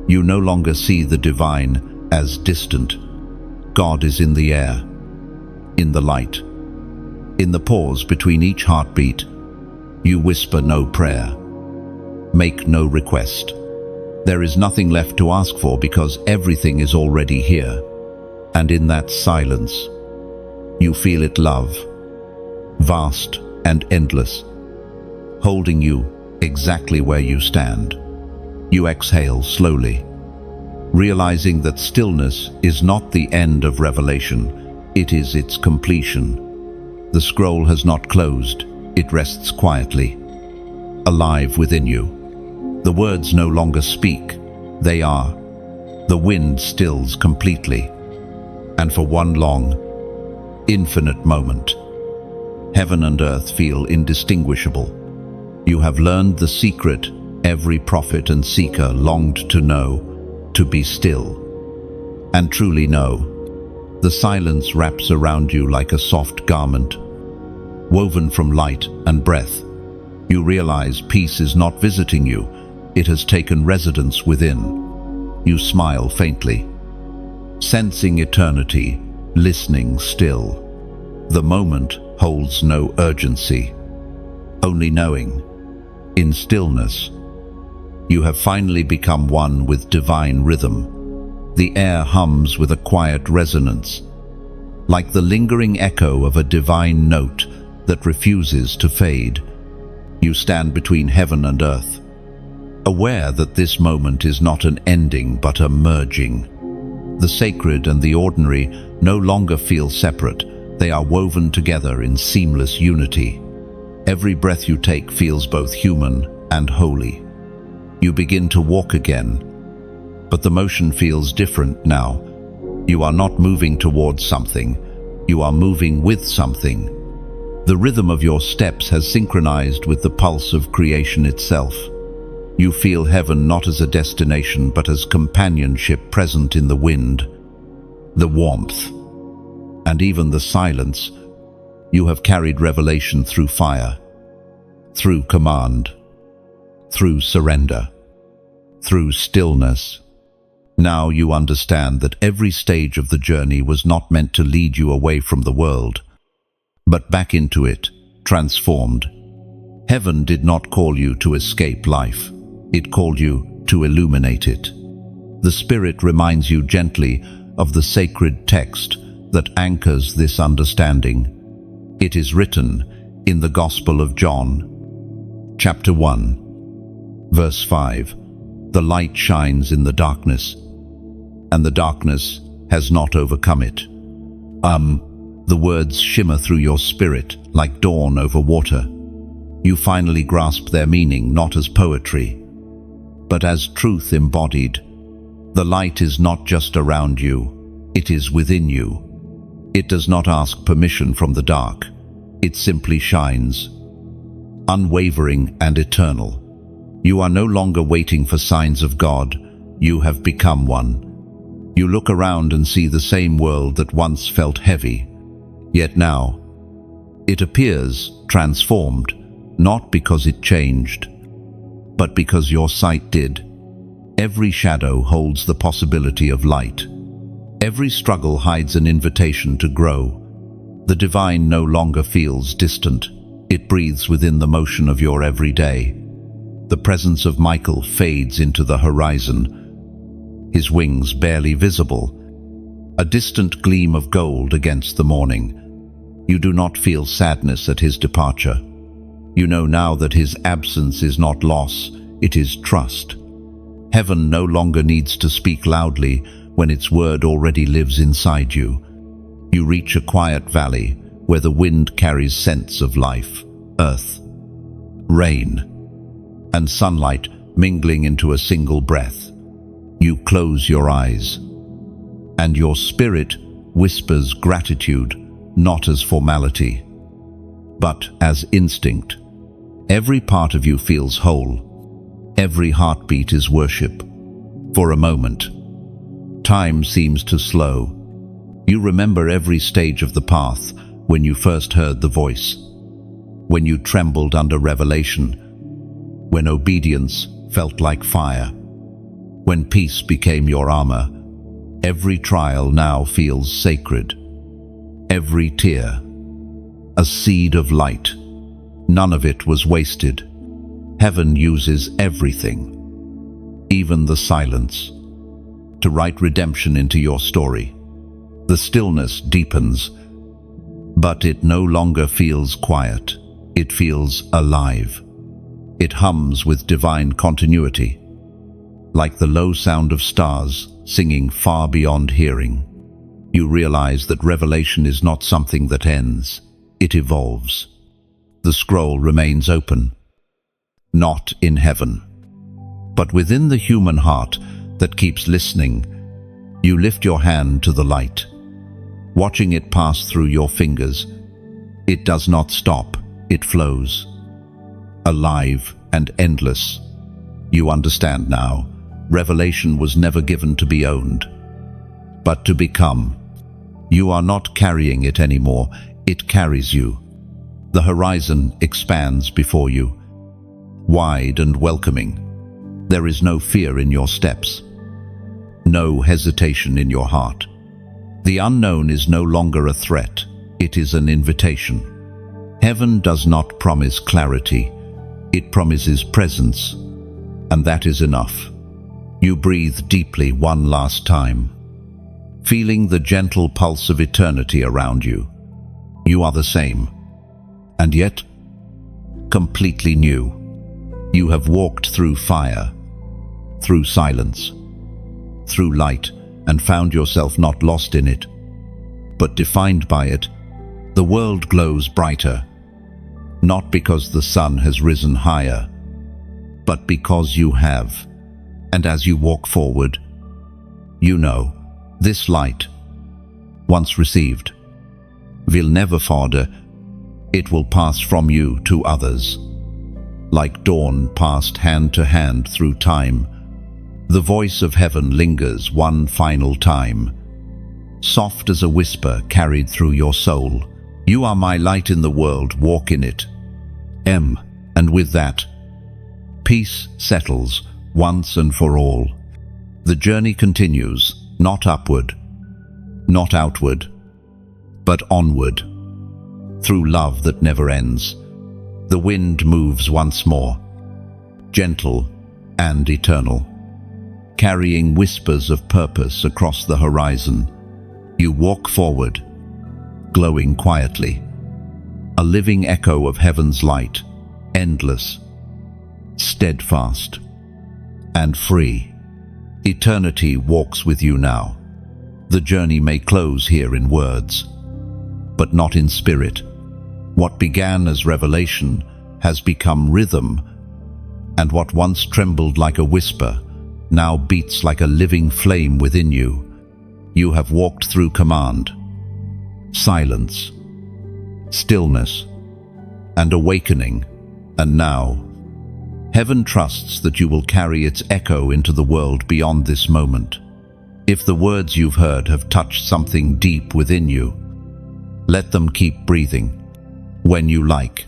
Speaker 1: You no longer see the divine as distant. God is in the air, in the light. In the pause between each heartbeat, you whisper no prayer, make no request. There is nothing left to ask for because everything is already here. And in that silence, you feel it love, vast and endless, holding you exactly where you stand. You exhale slowly, realizing that stillness is not the end of revelation, it is its completion. The scroll has not closed, it rests quietly, alive within you. The words no longer speak, they are. The wind stills completely, and for one long, infinite moment, heaven and earth feel indistinguishable. You have learned the secret every prophet and seeker longed to know, to be still, and truly know. The silence wraps around you like a soft garment, woven from light and breath. You realize peace is not visiting you, it has taken residence within. You smile faintly, sensing eternity, listening still. The moment holds no urgency, only knowing. In stillness, you have finally become one with divine rhythm. The air hums with a quiet resonance, like the lingering echo of a divine note that refuses to fade. You stand between heaven and earth, aware that this moment is not an ending but a merging. The sacred and the ordinary no longer feel separate, they are woven together in seamless unity. Every breath you take feels both human and holy. You begin to walk again, but the motion feels different now. You are not moving towards something, you are moving with something. The rhythm of your steps has synchronized with the pulse of creation itself. You feel heaven not as a destination but as companionship present in the wind, the warmth, and even the silence. You have carried revelation through fire, through command, through surrender, through stillness. Now you understand that every stage of the journey was not meant to lead you away from the world, but back into it, transformed. Heaven did not call you to escape life. It called you to illuminate it. The Spirit reminds you gently of the sacred text that anchors this understanding. It is written in the Gospel of John, chapter 1, verse 5. The light shines in the darkness, and the darkness has not overcome it. The words shimmer through your spirit like dawn over water. You finally grasp their meaning not as poetry, but as truth embodied. The light is not just around you, it is within you. It does not ask permission from the dark. It simply shines, unwavering and eternal. You are no longer waiting for signs of God. You have become one. You look around and see the same world that once felt heavy. Yet now, it appears transformed, not because it changed, but because your sight did. Every shadow holds the possibility of light. Every struggle hides an invitation to grow. The divine no longer feels distant. It breathes within the motion of your everyday. The presence of Michael fades into the horizon, his wings barely visible, a distant gleam of gold against the morning. You do not feel sadness at his departure. You know now that his absence is not loss, it is trust. Heaven no longer needs to speak loudly when its word already lives inside you. You reach a quiet valley where the wind carries scents of life, earth, rain, and sunlight mingling into a single breath. You close your eyes, and your spirit whispers gratitude, not as formality, but as instinct. Every part of you feels whole. Every heartbeat is worship. For a moment, time seems to slow. You remember every stage of the path, when you first heard the voice, when you trembled under revelation, when obedience felt like fire, when peace became your armor. Every trial now feels sacred. Every tear, a seed of light. None of it was wasted. Heaven uses everything, even the silence, to write redemption into your story. The stillness deepens, but it no longer feels quiet. It feels alive. It hums with divine continuity, like the low sound of stars singing far beyond hearing. You realize that revelation is not something that ends. It evolves. The scroll remains open, not in heaven, but within the human heart that keeps listening. You lift your hand to the light, watching it pass through your fingers. It does not stop, it flows, alive and endless. You understand now, revelation was never given to be owned, but to become. You are not carrying it anymore, it carries you. The horizon expands before you, wide and welcoming. There is no fear in your steps, no hesitation in your heart. The unknown is no longer a threat, it is an invitation. Heaven does not promise clarity, it promises presence, and that is enough. You breathe deeply one last time, feeling the gentle pulse of eternity around you. You are the same, and yet completely new. You have walked through fire, through silence, through light, and found yourself not lost in it, but defined by it. The world glows brighter, not because the sun has risen higher, but because you have. And as you walk forward, you know, this light, once received, will never fade. It will pass from you to others. Like dawn passed hand to hand through time, the voice of heaven lingers one final time, soft as a whisper carried through your soul. You are my light in the world, walk in it. And with that, peace settles once and for all. The journey continues, not upward, not outward, but onward, through love that never ends. The wind moves once more, gentle and eternal. carrying whispers of purpose across the horizon. You walk forward, glowing quietly, a living echo of heaven's light, endless, steadfast, and free. Eternity walks with you now. The journey may close here in words, but not in spirit. What began as revelation has become rhythm, and what once trembled like a whisper now beats like a living flame within you. You have walked through command, silence, stillness, and awakening, and now, heaven trusts that you will carry its echo into the world beyond this moment. If the words you've heard have touched something deep within you, let them keep breathing when you like.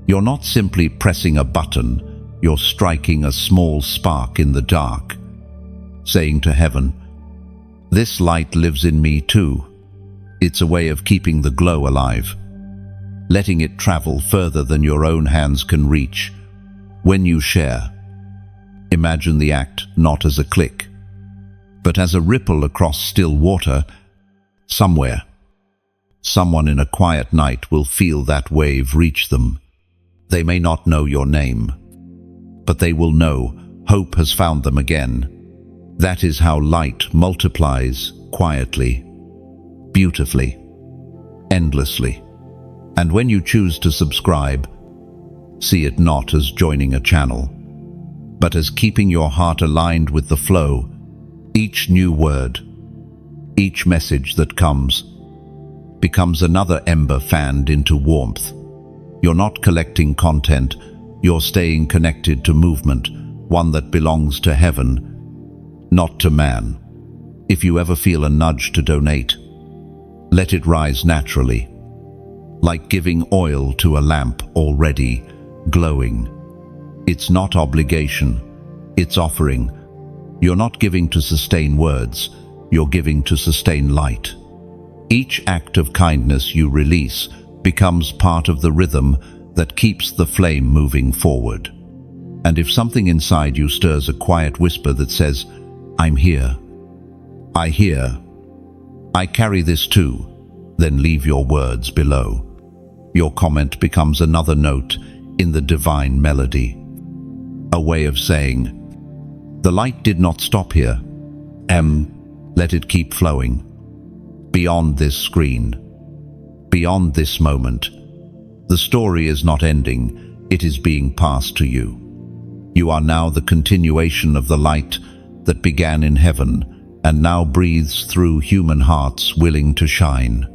Speaker 1: You're not simply pressing a button, you're striking a small spark in the dark, saying to heaven, "This light lives in me too." It's a way of keeping the glow alive, letting it travel further than your own hands can reach. When you share, imagine the act not as a click, but as a ripple across still water. Somewhere, someone in a quiet night will feel that wave reach them. They may not know your name, but they will know hope has found them again. That is how light multiplies quietly, beautifully, endlessly. And when you choose to subscribe, see it not as joining a channel, but as keeping your heart aligned with the flow. Each new word, each message that comes, becomes another ember fanned into warmth. You're not collecting content, you're staying connected to movement, one that belongs to heaven, not to man. If you ever feel a nudge to donate, let it rise naturally, like giving oil to a lamp already glowing. It's not obligation, it's offering. You're not giving to sustain words, you're giving to sustain light. Each act of kindness you release becomes part of the rhythm that keeps the flame moving forward. And if something inside you stirs a quiet whisper that says, "I'm here, I hear, I carry this too," then leave your words below. Your comment becomes another note in the divine melody, a way of saying, "The light did not stop here. Let it keep flowing. Beyond this screen, beyond this moment, the story is not ending, it is being passed to you. You are now the continuation of the light that began in heaven and now breathes through human hearts willing to shine."